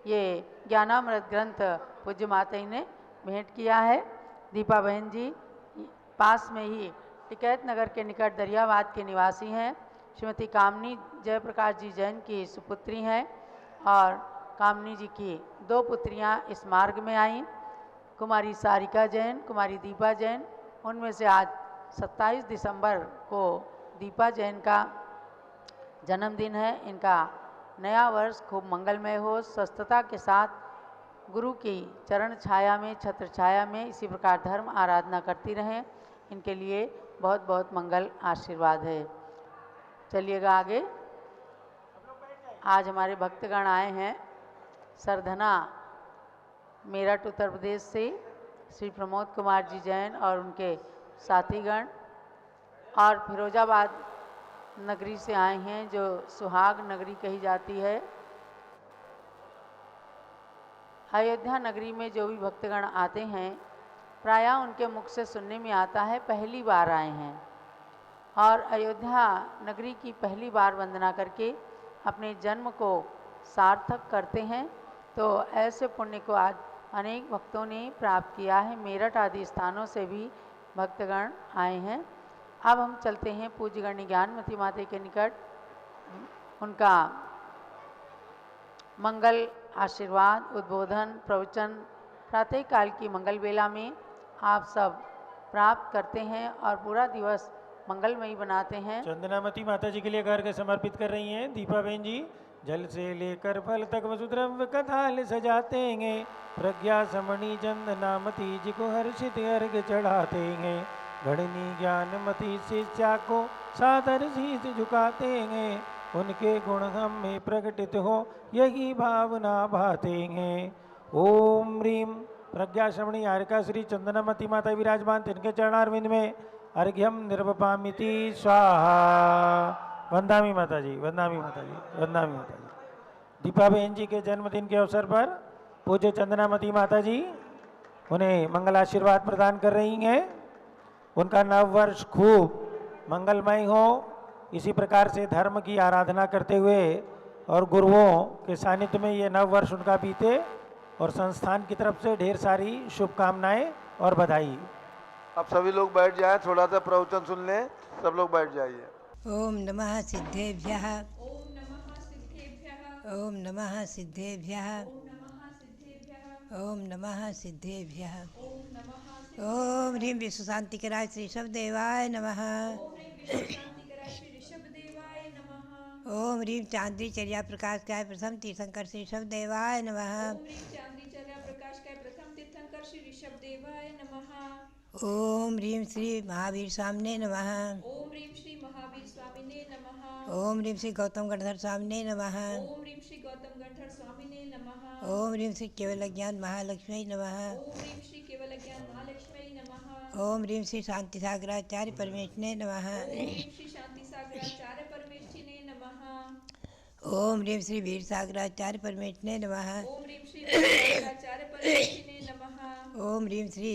Speaker 7: ये ज्ञानामृत ग्रंथ पूज्य माता जी ने भेंट किया है। दीपा बहन जी पास में ही टिकैत नगर के निकट दरियाबाद के निवासी हैं। श्रीमती कामनी जयप्रकाश जी जैन की सुपुत्री हैं और कामनी जी की दो पुत्रियां इस मार्ग में आईं, कुमारी सारिका जैन, कुमारी दीपा जैन। उनमें से आज 27 दिसंबर को दीपा जैन का जन्मदिन है। इनका नया वर्ष खूब मंगलमय हो, स्वस्थता के साथ गुरु की चरण छाया में, छत्र छाया में इसी प्रकार धर्म आराधना करती रहें। इनके लिए बहुत बहुत मंगल आशीर्वाद है। चलिएगा आगे। आज हमारे भक्तगण आए हैं सरधना मेरठ उत्तर प्रदेश से, श्री प्रमोद कुमार जी जैन और उनके साथीगण, और फिरोजाबाद नगरी से आए हैं जो सुहाग नगरी कही जाती है। अयोध्या नगरी में जो भी भक्तगण आते हैं प्रायः उनके मुख से सुनने में आता है पहली बार आए हैं, और अयोध्या नगरी की पहली बार वंदना करके अपने जन्म को सार्थक करते हैं। तो ऐसे पुण्य को आज अनेक भक्तों ने प्राप्त किया है। मेरठ आदि स्थानों से भी भक्तगण आए हैं। अब हम चलते हैं पूज्य गण्य ज्ञानमती माता के निकट, उनका मंगल आशीर्वाद, उद्बोधन, प्रवचन प्रातः काल की मंगल बेला में आप सब प्राप्त करते हैं और पूरा दिवस मंगलमयी बनाते हैं।
Speaker 5: चंदनामती माता जी के लिए घर के समर्पित कर रही हैं दीपा बहन जी। जल से लेकर फल तक वसुद्रव्य कथाल सजाते हैं, प्रज्ञा समणी चंदनामती जी को हर्षित अर्घ चढ़ाते हैं। गणनी ज्ञानमती शिष्या को सादर शीश झुकाते हैं, उनके गुण हम में प्रकटित हो यही भावना भाते हैं। ओम ह्रीम प्रज्ञा श्रवणी हारिका श्री चंदनामती माता विराजमान, तिनके चरणारविंद में अर्घ्यम निर्वपामिति स्वाहा। वंदामी माता जी, वंदामी माता जी, वंदामी माता जी। दीपा बहन जी के जन्मदिन के अवसर पर पूज्य चंदनामती माता जी उन्हें मंगल आशीर्वाद प्रदान कर रही हैं। उनका नव वर्ष खूब मंगलमय हो, इसी प्रकार से धर्म की आराधना करते हुए और गुरुओं के सानिध्य में ये नव वर्ष उनका बीते, और संस्थान की तरफ से ढेर सारी शुभकामनाएं और बधाई।
Speaker 4: अब सभी लोग बैठ जाएं, थोड़ा सा प्रवचन सुन लें। सब लोग बैठ जाइए।
Speaker 8: ओम नमः सिद्धेभ्यः, ओम नमः सिद्धेभ्यः, ओम नमः सिद्धेभ्यः। ओम ह्रीं विश्व शांतिकराय श्री शब्देवाय नमः। ओम ह्रीं चांदी चर्या प्रकाश काय प्रथम तीर्थंकर श्री शब्देवाय नमः। ओम ह्रीं श्री महावीर स्वामिने नमः।
Speaker 2: ओम ह्रीं श्री महावीर स्वामिने नमः।
Speaker 8: ओम ह्रीं श्री गौतम गणधर स्वामिने नमः।
Speaker 2: ओम ह्रीं श्री गौतम गणधर स्वामिने नमः।
Speaker 8: ओम ह्रीं श्री केवल ज्ञान महालक्ष्मी नमः।
Speaker 2: ओम ह्रीं श्री केवल ज्ञान महालक्ष्मी नमः।
Speaker 8: ओम ह्रीं श्री शांति सागराचार्य परमेश्वरे नमः।
Speaker 2: ओम ह्रीं श्री शांति सागराचार्य परमेष्ठिने नमः।
Speaker 8: ओम ह्रीं श्री वीर सागराचार्य परमेश्वरे नमः।
Speaker 2: ओम ह्रीं श्री वीर सागराचार्य परमेष्ठिने नमः।
Speaker 8: ओम ह्रीं श्री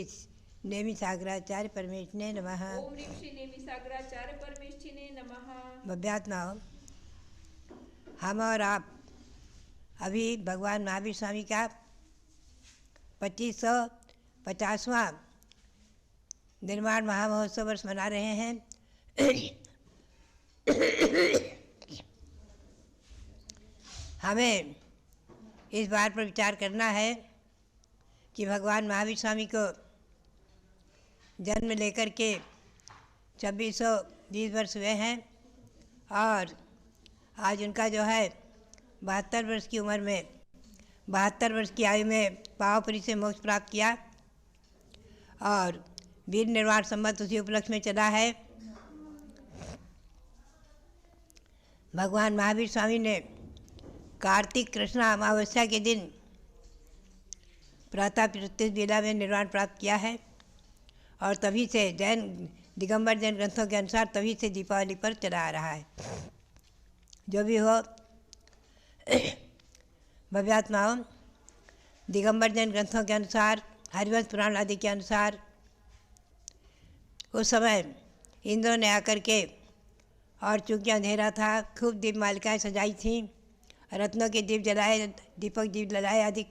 Speaker 8: नेमि सागराचार्य परमेश्वरे नमः।
Speaker 2: ओम ह्रीं श्री नेमि सागराचार्य परमेष्ठिने नमः।
Speaker 8: भव्यात्मा हम और आप अभी भगवान महावीर स्वामी का 2550वां निर्माण महामहोत्सव वर्ष मना रहे हैं। हमें इस बात पर विचार करना है कि भगवान महावीर स्वामी को जन्म लेकर के 2620 वर्ष हुए हैं, और आज उनका जो है 72 वर्ष की उम्र में, 72 वर्ष की आयु में पावपुरी से मोक्ष प्राप्त किया, और वीर निर्वाण संवत उसी उपलक्ष्य में चला है। भगवान महावीर स्वामी ने कार्तिक कृष्ण अमावस्या के दिन प्रातः प्रत्युष बेला में निर्वाण प्राप्त किया है, और तभी से जैन दिगंबर जैन ग्रंथों के अनुसार तभी से दीपावली पर चला आ रहा है। जो भी हो, भव्यात्माओं, दिगंबर जैन ग्रंथों के अनुसार, हरिवंश पुराण आदि के अनुसार उस समय इंद्र ने आकर के, और चूँकि अंधेरा था, खूब दीप मालिकाएँ सजाई थीं, रत्नों के दीप जलाए, दीपक दीप जलाए आदि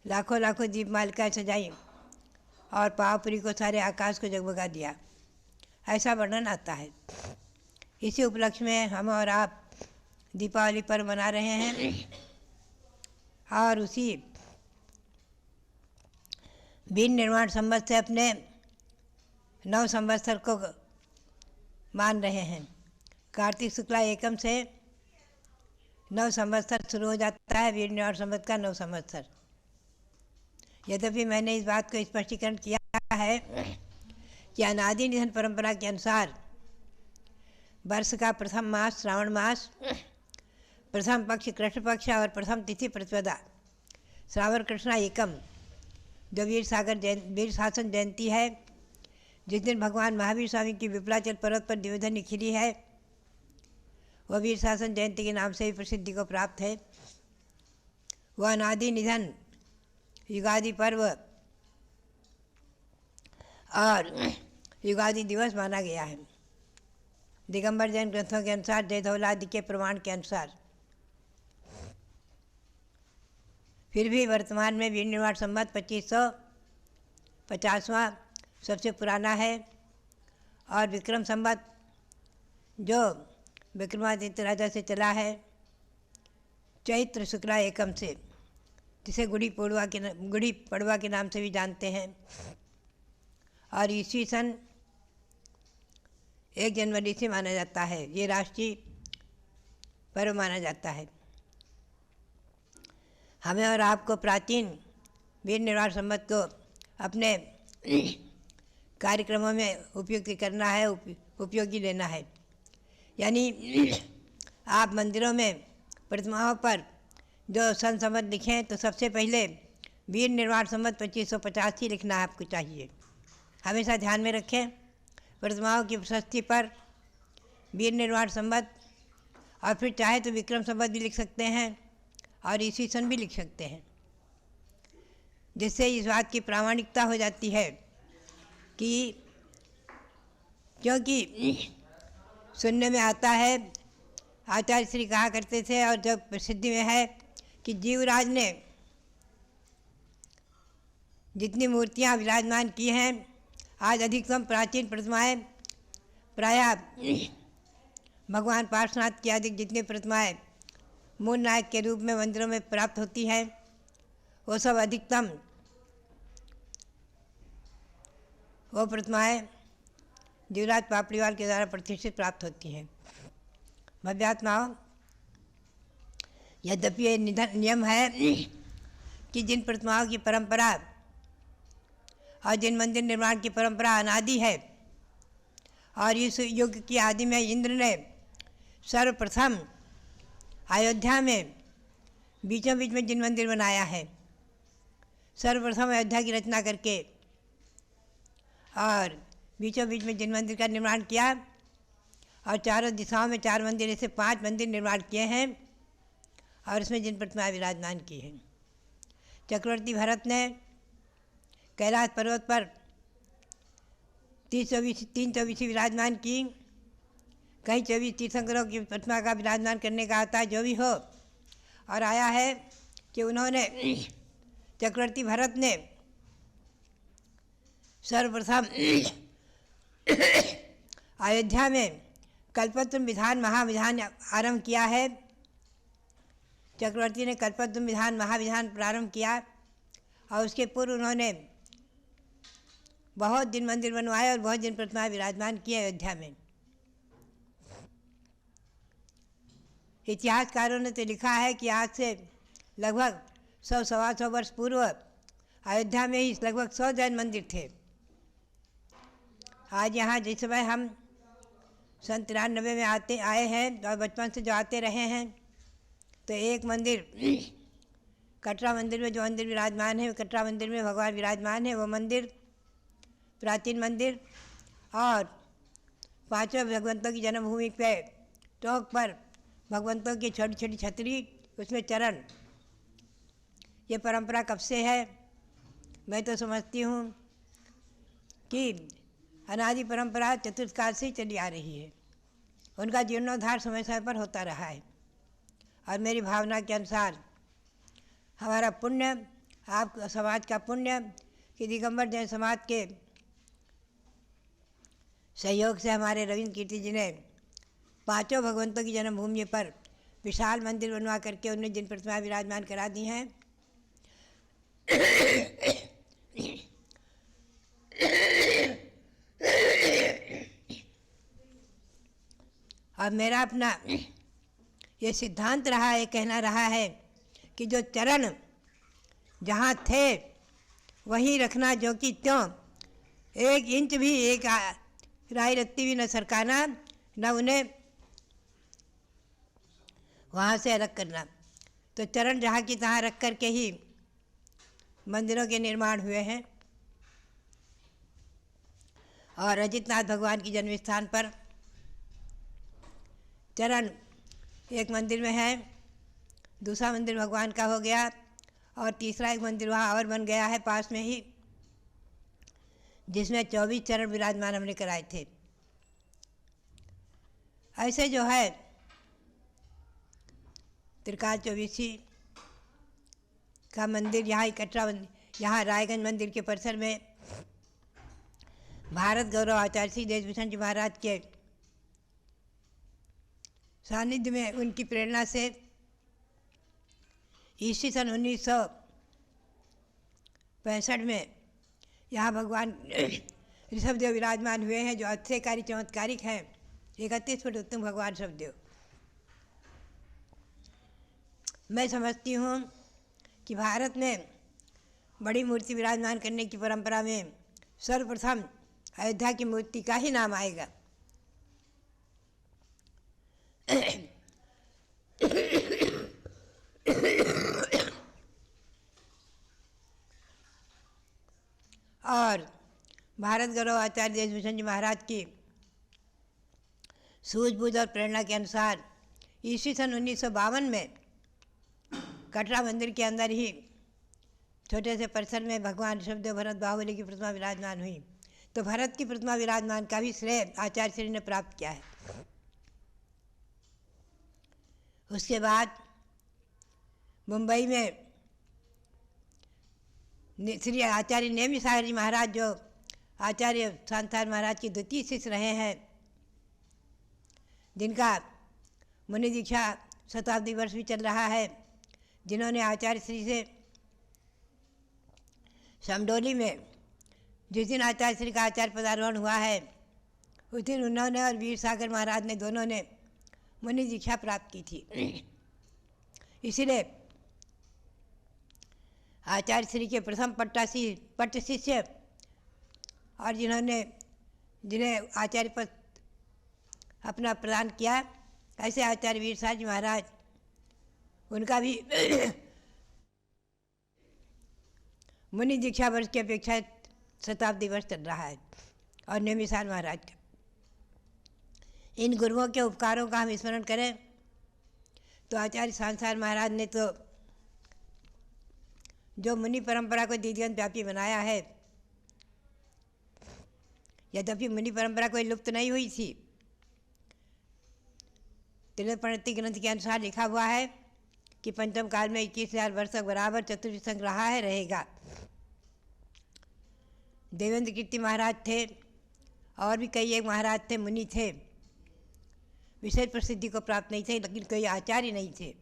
Speaker 8: लाखों लाखों दीप मालिकाएँ सजाई, और पावपुरी को सारे आकाश को जगमगा दिया, ऐसा वर्णन आता है। इसी उपलक्ष्य में हम और आप दीपावली पर्व मना रहे हैं, और उसी वीर निर्वाण संवत से अपने 9 संवत्सर को मान रहे हैं। कार्तिक शुक्ला एकम से 9 संवत्सर शुरू हो जाता है, वीर निवार संवत का 9 संवत्सर। यद्यपि मैंने इस बात को स्पष्टीकरण किया है कि अनादि निधन परंपरा के अनुसार वर्ष का प्रथम मास श्रावण मास, प्रथम पक्ष कृष्ण पक्ष और प्रथम तिथि प्रतिपदा श्रावण कृष्णा एकम, जो वीर शासन जयंती है, जिस दिन भगवान महावीर स्वामी की विपलाचल पर्वत पर दिव्यधनी खिली है, वह वीर शासन जयंती के नाम से भी प्रसिद्धि को प्राप्त है। वह अनादि निधन युगादि पर्व और युगादि दिवस माना गया है। दिगंबर जैन ग्रंथों के अनुसार, जयधौलादि के प्रमाण के अनुसार। फिर भी वर्तमान में वीर निर्वाण संवत 2550वां सबसे पुराना है और विक्रम संवत जो विक्रमादित्य राजा से चला है चैत्र शुक्ला एकम से, जिसे गुड़ी पड़वा के नाम से भी जानते हैं, और ईस्वी सन 1 जनवरी से माना जाता है। ये राष्ट्रीय पर्व माना जाता है। हमें और आपको प्राचीन वीर निर्वाण संवत को अपने कार्यक्रमों में उपयुक्त करना है, उपयोगी लेना है। यानी आप मंदिरों में प्रतिमाओं पर जो सन संवत लिखें तो सबसे पहले वीर निर्वाण संवत 2550 ही लिखना आपको चाहिए। हमेशा ध्यान में रखें, प्रतिमाओं की प्रशस्ति पर वीर निर्वाण संवत, और फिर चाहे तो विक्रम संवत भी लिख सकते हैं और ईस्वी सन भी लिख सकते हैं, जिससे इस बात की प्रामाणिकता हो जाती है कि क्योंकि सुनने में आता है, आचार्य श्री कहा करते थे और जब प्रसिद्धि में है कि जीवराज ने जितनी मूर्तियां विराजमान की हैं, आज अधिकतम प्राचीन प्रतिमाएं प्रायः भगवान पार्श्वनाथ की अधिक जितनी प्रतिमाएं मूल नायक के रूप में मंदिरों में प्राप्त होती हैं, वो सब अधिकतम वो प्रतिमाएं जीवराज पापड़ीवाल के द्वारा प्रतिष्ठित प्राप्त होती हैं। भव्यात्माओं, यद्यपि ये नियम है कि जिन प्रतिमाओं की परंपरा और जिन मंदिर निर्माण की परंपरा अनादि है, और इस युग की आदि में इंद्र ने सर्वप्रथम अयोध्या में बीचों बीच में जिन मंदिर बनाया है, सर्वप्रथम अयोध्या की रचना करके और बीचों बीच में जिन मंदिर का निर्माण किया, और चारों दिशाओं में 4 मंदिर, ऐसे 5 मंदिर निर्माण किए हैं, और इसमें जिन प्रतिमाएं विराजमान की हैं। चक्रवर्ती भरत ने कैलाश पर्वत पर 324 विराजमान की, कहीं 24 तीर्थंकरों की प्रतिमा का विराजमान करने का आता है, जो भी हो। और आया है कि उन्होंने, चक्रवर्ती भरत ने सर्वप्रथम अयोध्या में कल्पतरु विधान महाविधान आरंभ किया है। चक्रवर्ती ने कल्पतरु विधान महाविधान प्रारंभ किया, और उसके पूर्व उन्होंने बहुत दिन मंदिर बनवाए और बहुत दिन प्रतिमाएं विराजमान किए अयोध्या में। इतिहासकारों ने तो लिखा है कि आज से लगभग 100-125 वर्ष पूर्व अयोध्या में ही लगभग 100 जैन मंदिर थे। आज यहाँ जिस समय हम सन 93 में आए हैं और बचपन से जो आते रहे हैं, तो एक मंदिर कटरा मंदिर में जो मंदिर विराजमान है, कटरा मंदिर में भगवान विराजमान है, वो मंदिर प्राचीन मंदिर, और 5 भगवंतों की जन्मभूमि पे टोक पर भगवंतों की छोटी छोटी छतरी, उसमें चरण, ये परंपरा कब से है? मैं तो समझती हूँ कि अनादि परंपरा चतुर्थ काल से ही चली आ रही है। उनका जीर्णोद्धार समय समय पर होता रहा है, और मेरी भावना के अनुसार हमारा पुण्य, आप समाज का पुण्य कि दिगंबर जैन समाज के सहयोग से हमारे रविंद्र कीर्ति जी ने 5 भगवंतों की जन्मभूमि पर विशाल मंदिर बनवा करके उन्हें जिन प्रतिमाएं विराजमान करा दी हैं, और मेरा अपना ये सिद्धांत रहा है, कहना रहा है कि जो चरण जहाँ थे वहीं रखना, जो कि त्यों 1 इंच भी, एक राई रत्ती भी न सरकाना, न उन्हें वहाँ से अलग करना। तो चरण जहाँ की तहाँ रख कर के ही मंदिरों के निर्माण हुए हैं। और अजितनाथ भगवान की जन्म स्थान पर चरण एक मंदिर में है, दूसरा मंदिर भगवान का हो गया, और तीसरा एक मंदिर वहाँ और बन गया है पास में ही, जिसमें 24 चरण विराजमान हमने कराए थे। ऐसे जो है त्रिकाल चौबीसी का मंदिर यहाँ इकट्ठा, यहाँ रायगंज मंदिर के परिसर में भारत गौरव आचार्य श्री देशभूषण जी महाराज के सानिध्य में, उनकी प्रेरणा से ईस्वी सन 1965 में यहाँ भगवान ऋषभदेव विराजमान हुए हैं, जो आश्चर्यकारी चमत्कारिक हैं। 31 फुट उत्तम भगवान ऋषभदेव। मैं समझती हूँ कि भारत में बड़ी मूर्ति विराजमान करने की परंपरा में सर्वप्रथम अयोध्या की मूर्ति का ही नाम आएगा। और भारत गौरव आचार्य देशभूषण जी महाराज की सूझबूझ और प्रेरणा के अनुसार ईस्वी सन 1952 में कटरा मंदिर के अंदर ही छोटे से परिसर में भगवान ऋषभदेव भरत बाहुबली की प्रतिमा विराजमान हुई। तो भरत की प्रतिमा विराजमान का भी श्रेय आचार्य श्री ने प्राप्त किया है। उसके बाद मुंबई में श्री आचार्य नेमी सागर जी महाराज, जो आचार्य शांतार महाराज की द्वितीय शिष्य रहे हैं, जिनका मुनि दीक्षा शताब्दी वर्ष भी चल रहा है, जिन्होंने आचार्य श्री से समडोली में जिस दिन आचार्य श्री का आचार्य पदारोहण हुआ है, उस दिन उन्होंने और वीर सागर महाराज ने, दोनों ने मुनि दीक्षा प्राप्त की थी। इसलिए आचार्य श्री के प्रथम पट्ट शिष्य और जिन्हें आचार्य पद अपना प्रदान किया, ऐसे आचार्य वीर सागर जी महाराज, उनका भी मुनि दीक्षा वर्ष की अपेक्षा शताब्दी वर्ष चल रहा है। और नेमिसार महाराज का, इन गुरुओं के उपकारों का हम स्मरण करें तो आचार्य सांसार महाराज ने तो जो मुनि परंपरा को दिग्गज व्यापी बनाया है, यद्यपि मुनि परंपरा कोई लुप्त नहीं हुई थी। त्रिप्रणति ग्रंथ के अनुसार लिखा हुआ है कि पंचम काल में 21,000 वर्ष तक बराबर चतुर्थ संघ रहा है, रहेगा। देवेंद्र कीर्ति महाराज थे और भी कई एक महाराज थे, मुनि थे, विशेष प्रसिद्धि को प्राप्त नहीं थे, लेकिन कोई आचार्य नहीं थे।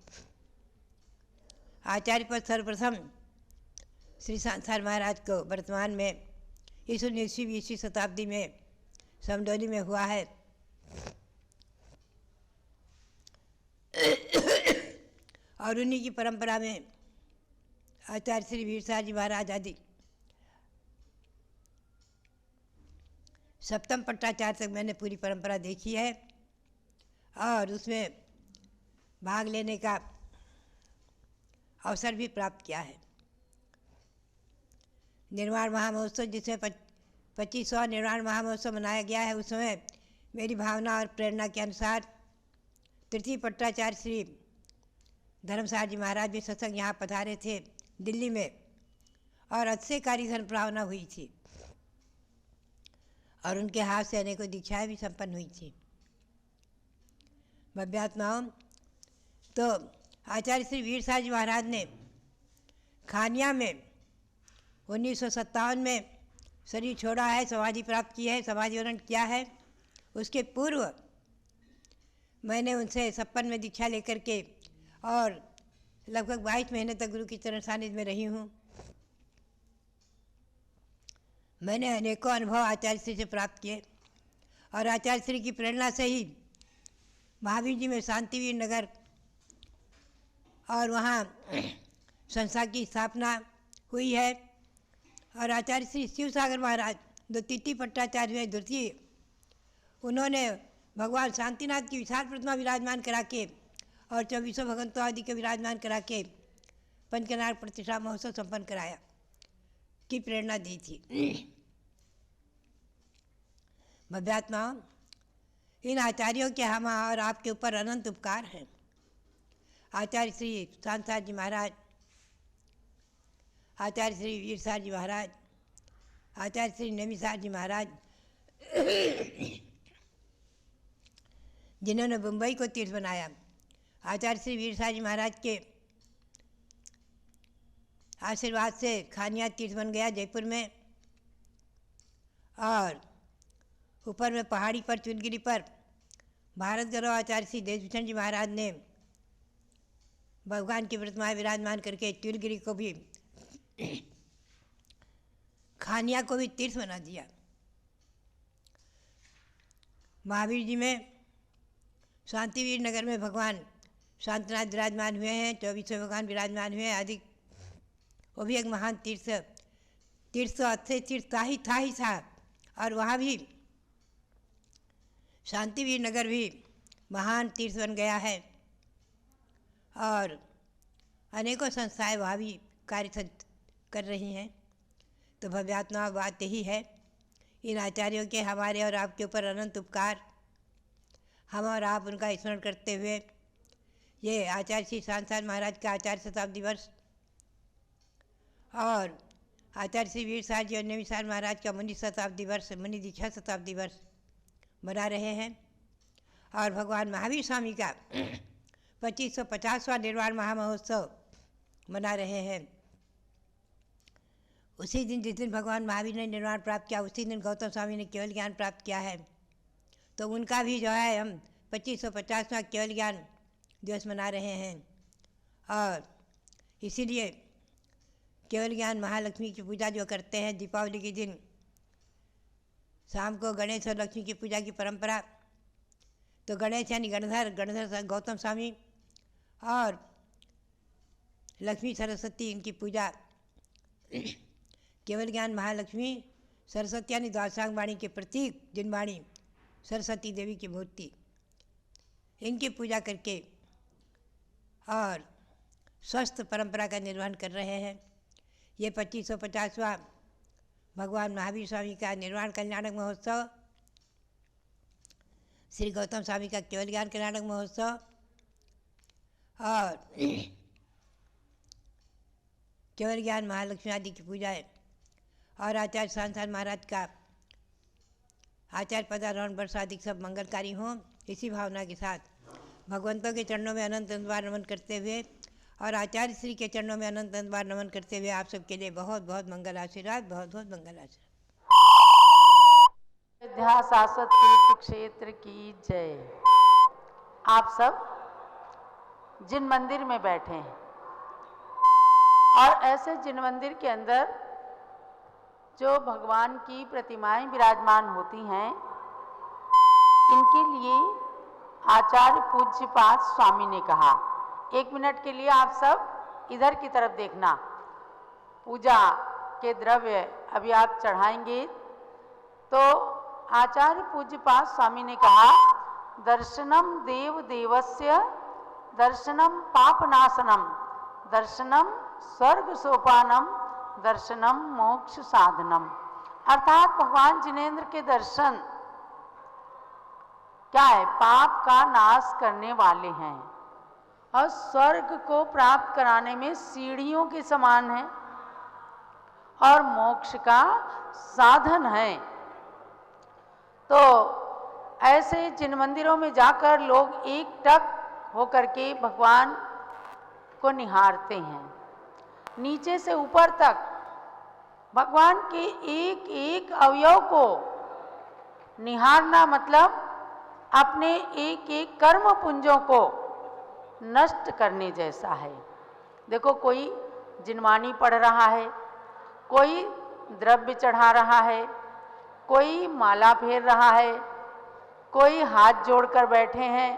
Speaker 8: आचार्य पद सर्वप्रथम श्री सांसार महाराज को वर्तमान में इस 19वीं शताब्दी में समडोली में हुआ है। और उन्हीं की परंपरा में आचार्य श्री वीर सागर जी महाराज आदि सप्तम पट्टाचार्य तक मैंने पूरी परंपरा देखी है और उसमें भाग लेने का अवसर भी प्राप्त किया है। निर्वाण महामहोत्सव, जिसमें 2500 निर्वाण महामहोत्सव मनाया गया है, उस समय मेरी भावना और प्रेरणा के अनुसार तृतीय पट्टाचार्य श्री धर्मसार जी महाराज भी सत्संग यहाँ पधारे थे दिल्ली में, और अतिशयकारी धन प्रावना हुई थी और उनके हाथ से अनेकों दीक्षाएँ भी संपन्न हुई थी। भव्यात्माओं, तो आचार्य श्री वीर सागर जी महाराज ने खानिया में 1957 में शरीर छोड़ा है, समाधि प्राप्त की है, समाधि वरण किया है। उसके पूर्व मैंने उनसे 56 में दीक्षा लेकर के और लगभग 22 महीने तक गुरु की चरण सानिध्य में रही हूँ। मैंने अनेकों अनुभव आचार्य श्री से प्राप्त किए और आचार्य श्री की प्रेरणा से ही महावीर जी में शांतिवीर नगर और वहाँ संस्था की स्थापना हुई है। और आचार्य श्री शिवसागर महाराज जो तिथि पट्टाचार्य हैं द्वितीय, उन्होंने भगवान शांतिनाथ की विशाल प्रतिमा विराजमान करा के और 2400 भगवंतों आदि के विराजमान करा के पंचकनार प्रतिष्ठा महोत्सव संपन्न कराया की प्रेरणा दी थी। भव्यात्माओं, इन आचार्यों के हम और आपके ऊपर अनंत उपकार हैं। आचार्य श्री सांसार जी महाराज, आचार्य श्री वीरसार जी महाराज, आचार्य श्री नेमिसार जी महाराज, जिन्होंने मुंबई को तीर्थ बनाया। आचार्य श्री वीरसार जी महाराज के आशीर्वाद से खानिया तीर्थ बन गया जयपुर में। और ऊपर में पहाड़ी पर चुनगिरी पर भारत गौरव आचार्य श्री देशभूषण जी महाराज ने भगवान की प्रतिमा विराजमान करके तिलगिरी को भी, खानिया को भी तीर्थ बना दिया। महावीर जी में शांतिवीर नगर में भगवान शांतनाथ विराजमान हुए हैं, 2400 भगवान विराजमान हुए हैं आदि। वो भी एक महान तीर्थ तो अच्छे तीर्थ था ही था। और वहाँ भी शांतिवीर नगर भी महान तीर्थ बन गया है और अनेकों संस्थाएं वहाँ भी कार्य कर रही हैं। तो भव्यात्मा बात यही है, इन आचार्यों के हमारे और आपके ऊपर अनंत उपकार। हम और आप उनका स्मरण करते हुए ये आचार्य श्री सांसार महाराज का आचार्य शताब्दी वर्ष और आचार्य श्री वीरसार जी और नेमिसार महाराज का मुनि शताब्दी वर्ष, मुनि दीक्षा शताब्दी वर्ष मना रहे हैं। और भगवान महावीर स्वामी का 2550वां निर्वाण महामहोत्सव मना रहे हैं। उसी दिन जिस दिन भगवान महावीर ने निर्वाण प्राप्त किया, उसी दिन गौतम स्वामी ने केवल ज्ञान प्राप्त किया है। तो उनका भी जो है हम 2550वां केवल ज्ञान दिवस मना रहे हैं। और इसीलिए केवल ज्ञान महालक्ष्मी की पूजा जो करते हैं दीपावली के दिन शाम को, गणेश और लक्ष्मी की पूजा की परंपरा। तो गणेश यानी गणधर गौतम स्वामी और लक्ष्मी सरस्वती, इनकी पूजा केवल ज्ञान महालक्ष्मी सरस्वती यानी द्वादशांग वाणी के प्रतीक जिनवाणी सरस्वती देवी की मूर्ति, इनकी पूजा करके और स्वस्थ परंपरा का निर्वहन कर रहे हैं। ये 2550वां भगवान महावीर स्वामी का निर्वाण कल्याणक महोत्सव, श्री गौतम स्वामी का केवल ज्ञान कल्याणक महोत्सव और केवल ज्ञान महालक्ष्मी आदि की पूजा है। और आचार्य सांसार महाराज का आचार्य पदारोहण वर्ष आदि सब मंगलकारी हों, इसी भावना के साथ भगवंतों के चरणों में अनंत बार नमन करते हुए और आचार्य श्री के चरणों में अनंत बार नमन करते हुए आप सबके लिए बहुत बहुत मंगल आशीर्वाद, बहुत बहुत मंगल आशीर्वाद।
Speaker 7: अयोध्या शाश्वत तीर्थ क्षेत्र की जय। आप सब जिन मंदिर में बैठे हैं और ऐसे जिन मंदिर के अंदर जो भगवान की प्रतिमाएं विराजमान होती हैं, इनके लिए आचार्य पूज्यपाद स्वामी ने कहा, 1 मिनट के लिए आप सब इधर की तरफ देखना। पूजा के द्रव्य अभी आप चढ़ाएंगे तो आचार्य पूज्यपाद स्वामी ने कहा, दर्शनम देव देवस्य दर्शनम पापनाशनम दर्शनम स्वर्ग सोपानम दर्शनम मोक्ष साधनम। अर्थात भगवान जिनेंद्र के दर्शन क्या है, पाप का नाश करने वाले हैं और स्वर्ग को प्राप्त कराने में सीढ़ियों के समान है और मोक्ष का साधन है। तो ऐसे जिन मंदिरों में जाकर लोग एकटक होकर के भगवान को निहारते हैं, नीचे से ऊपर तक भगवान के एक एक अवयव को निहारना मतलब अपने एक एक कर्म पुंजों को नष्ट करने जैसा है। देखो, कोई जिनवाणी पढ़ रहा है, कोई द्रव्य चढ़ा रहा है, कोई माला फेर रहा है, कोई हाथ जोड़कर बैठे हैं,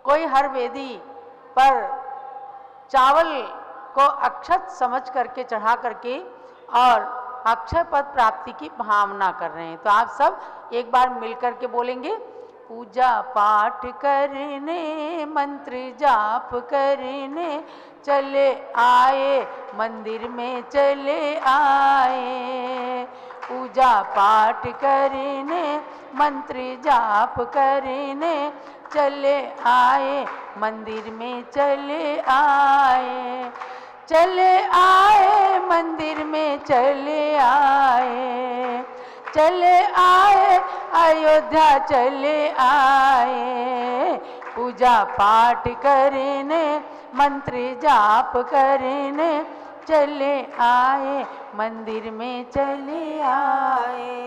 Speaker 7: कोई हर वेदी पर चावल को अक्षत समझ करके चढ़ा करके और अक्षय पद प्राप्ति की भावना कर रहे हैं। तो आप सब एक बार मिलकर के बोलेंगे, पूजा पाठ करने मंत्र जाप करने चले आए मंदिर में चले आए, पूजा पाठ करने मंत्र जाप करने चले आए मंदिर में चले आए, चले आए मंदिर में चले आए, चले आए अयोध्या चले आए, पूजा पाठ करने मंत्र जाप करने चले आए मंदिर में चले आए।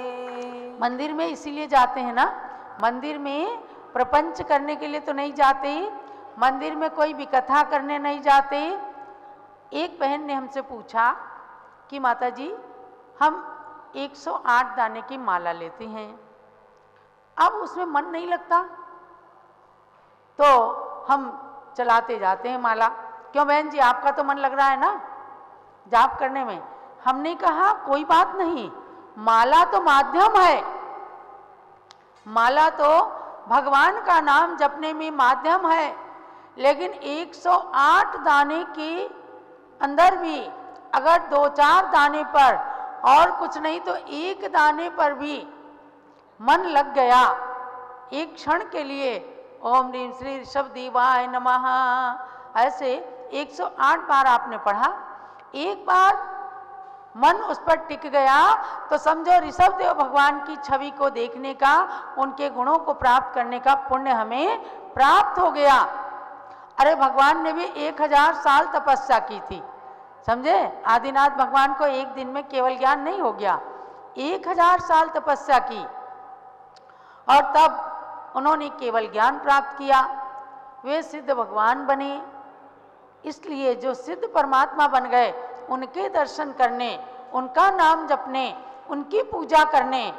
Speaker 7: मंदिर में इसीलिए जाते हैं ना, मंदिर में प्रपंच करने के लिए तो नहीं जाते, मंदिर में कोई भी कथा करने नहीं जाते। एक बहन ने हमसे पूछा कि माता जी हम 108 दाने की माला लेते हैं, अब उसमें मन नहीं लगता तो हम चलाते जाते हैं माला। क्यों बहन जी, आपका तो मन लग रहा है ना जाप करने में? हमने कहा कोई बात नहीं, माला तो माध्यम है, माला तो भगवान का नाम जपने में माध्यम है, लेकिन 108 दाने के अंदर भी अगर 2-4 दाने पर और कुछ नहीं तो एक दाने पर भी मन लग गया, एक क्षण के लिए ओम ह्रीं श्री ऋषभ देवाय नमः ऐसे 108 बार आपने पढ़ा, एक बार मन उस पर टिक गया तो समझो ऋषभ देव भगवान की छवि को देखने का, उनके गुणों को प्राप्त करने का पुण्य हमें प्राप्त हो गया। अरे भगवान ने भी 1000 साल तपस्या की थी, समझे? आदिनाथ भगवान को एक दिन में केवल ज्ञान नहीं हो गया, 1000 साल तपस्या की और तब उन्होंने केवल ज्ञान प्राप्त किया, वे सिद्ध भगवान बने। इसलिए जो सिद्ध परमात्मा बन गए, उनके दर्शन करने, उनका नाम जपने, उनकी पूजा करने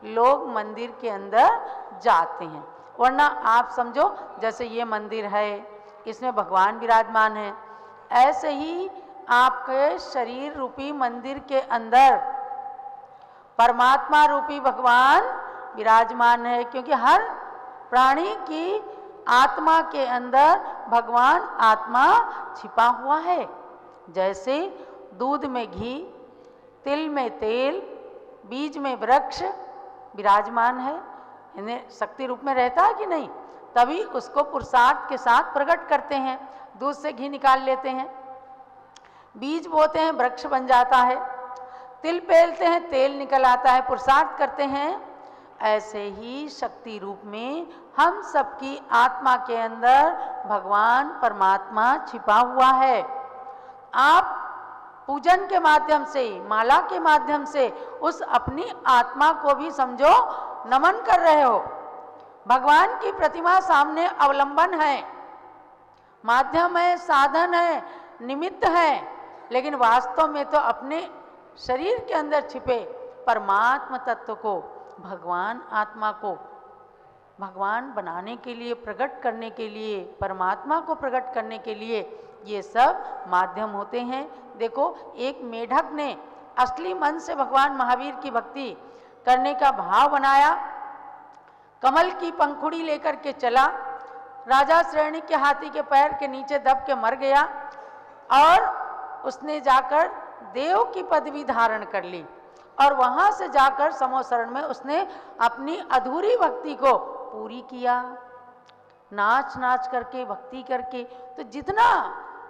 Speaker 7: लोग मंदिर के अंदर जाते हैं। वरना आप समझो जैसे ये मंदिर है, इसमें भगवान विराजमान है, ऐसे ही आपके शरीर रूपी मंदिर के अंदर परमात्मा रूपी भगवान विराजमान है, क्योंकि हर प्राणी की आत्मा के अंदर भगवान आत्मा छिपा हुआ है। जैसे दूध में घी, तिल में तेल, बीज में वृक्ष विराजमान है, इन्हें शक्ति रूप में रहता है कि नहीं? तभी उसको पुरुषार्थ के साथ प्रकट करते हैं, दूध से घी निकाल लेते हैं, बीज बोते हैं वृक्ष बन जाता है, तिल पेलते हैं तेल निकल आता है, पुरुषार्थ करते हैं। ऐसे ही शक्ति रूप में हम सबकी आत्मा के अंदर भगवान परमात्मा छिपा हुआ है। आप पूजन के माध्यम से, माला के माध्यम से उस अपनी आत्मा को भी समझो नमन कर रहे हो। भगवान की प्रतिमा सामने अवलंबन है, माध्यम है, साधन है, निमित्त है, लेकिन वास्तव में तो अपने शरीर के अंदर छिपे परमात्मा तत्व को, भगवान आत्मा को भगवान बनाने के लिए, प्रकट करने के लिए, परमात्मा को प्रकट करने के लिए ये सब माध्यम होते हैं। देखो, एक मेढक ने असली मन से भगवान महावीर की भक्ति करने का भाव बनाया, कमल की पंखुड़ी लेकर के चला, राजा श्रेणी के हाथी के पैर के नीचे दब के मर गया और उसने जाकर देव की पदवी धारण कर ली और वहां से जाकर समोसरण में उसने अपनी अधूरी भक्ति को पूरी किया, नाच नाच करके, भक्ति करके। तो जितना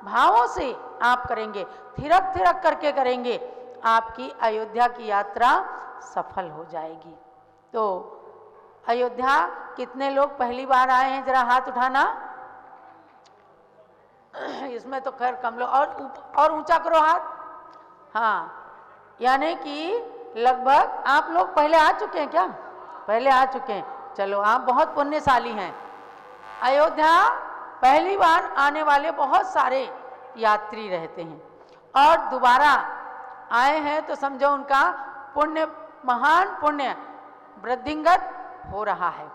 Speaker 7: भावों से आप करेंगे, थिरक थिरक करके करेंगे, आपकी अयोध्या की यात्रा सफल हो जाएगी। तो अयोध्या कितने लोग पहली बार आए हैं, जरा हाथ उठाना। इसमें तो खैर कम लोग, और ऊंचा करो हाथ। हाँ, यानी कि लगभग आप लोग पहले आ चुके हैं क्या? पहले आ चुके हैं, चलो आप बहुत पुण्यशाली हैं। अयोध्या पहली बार आने वाले बहुत सारे यात्री रहते हैं और दोबारा आए हैं तो समझो उनका पुण्य, महान पुण्य वृद्धिंगत हो रहा है।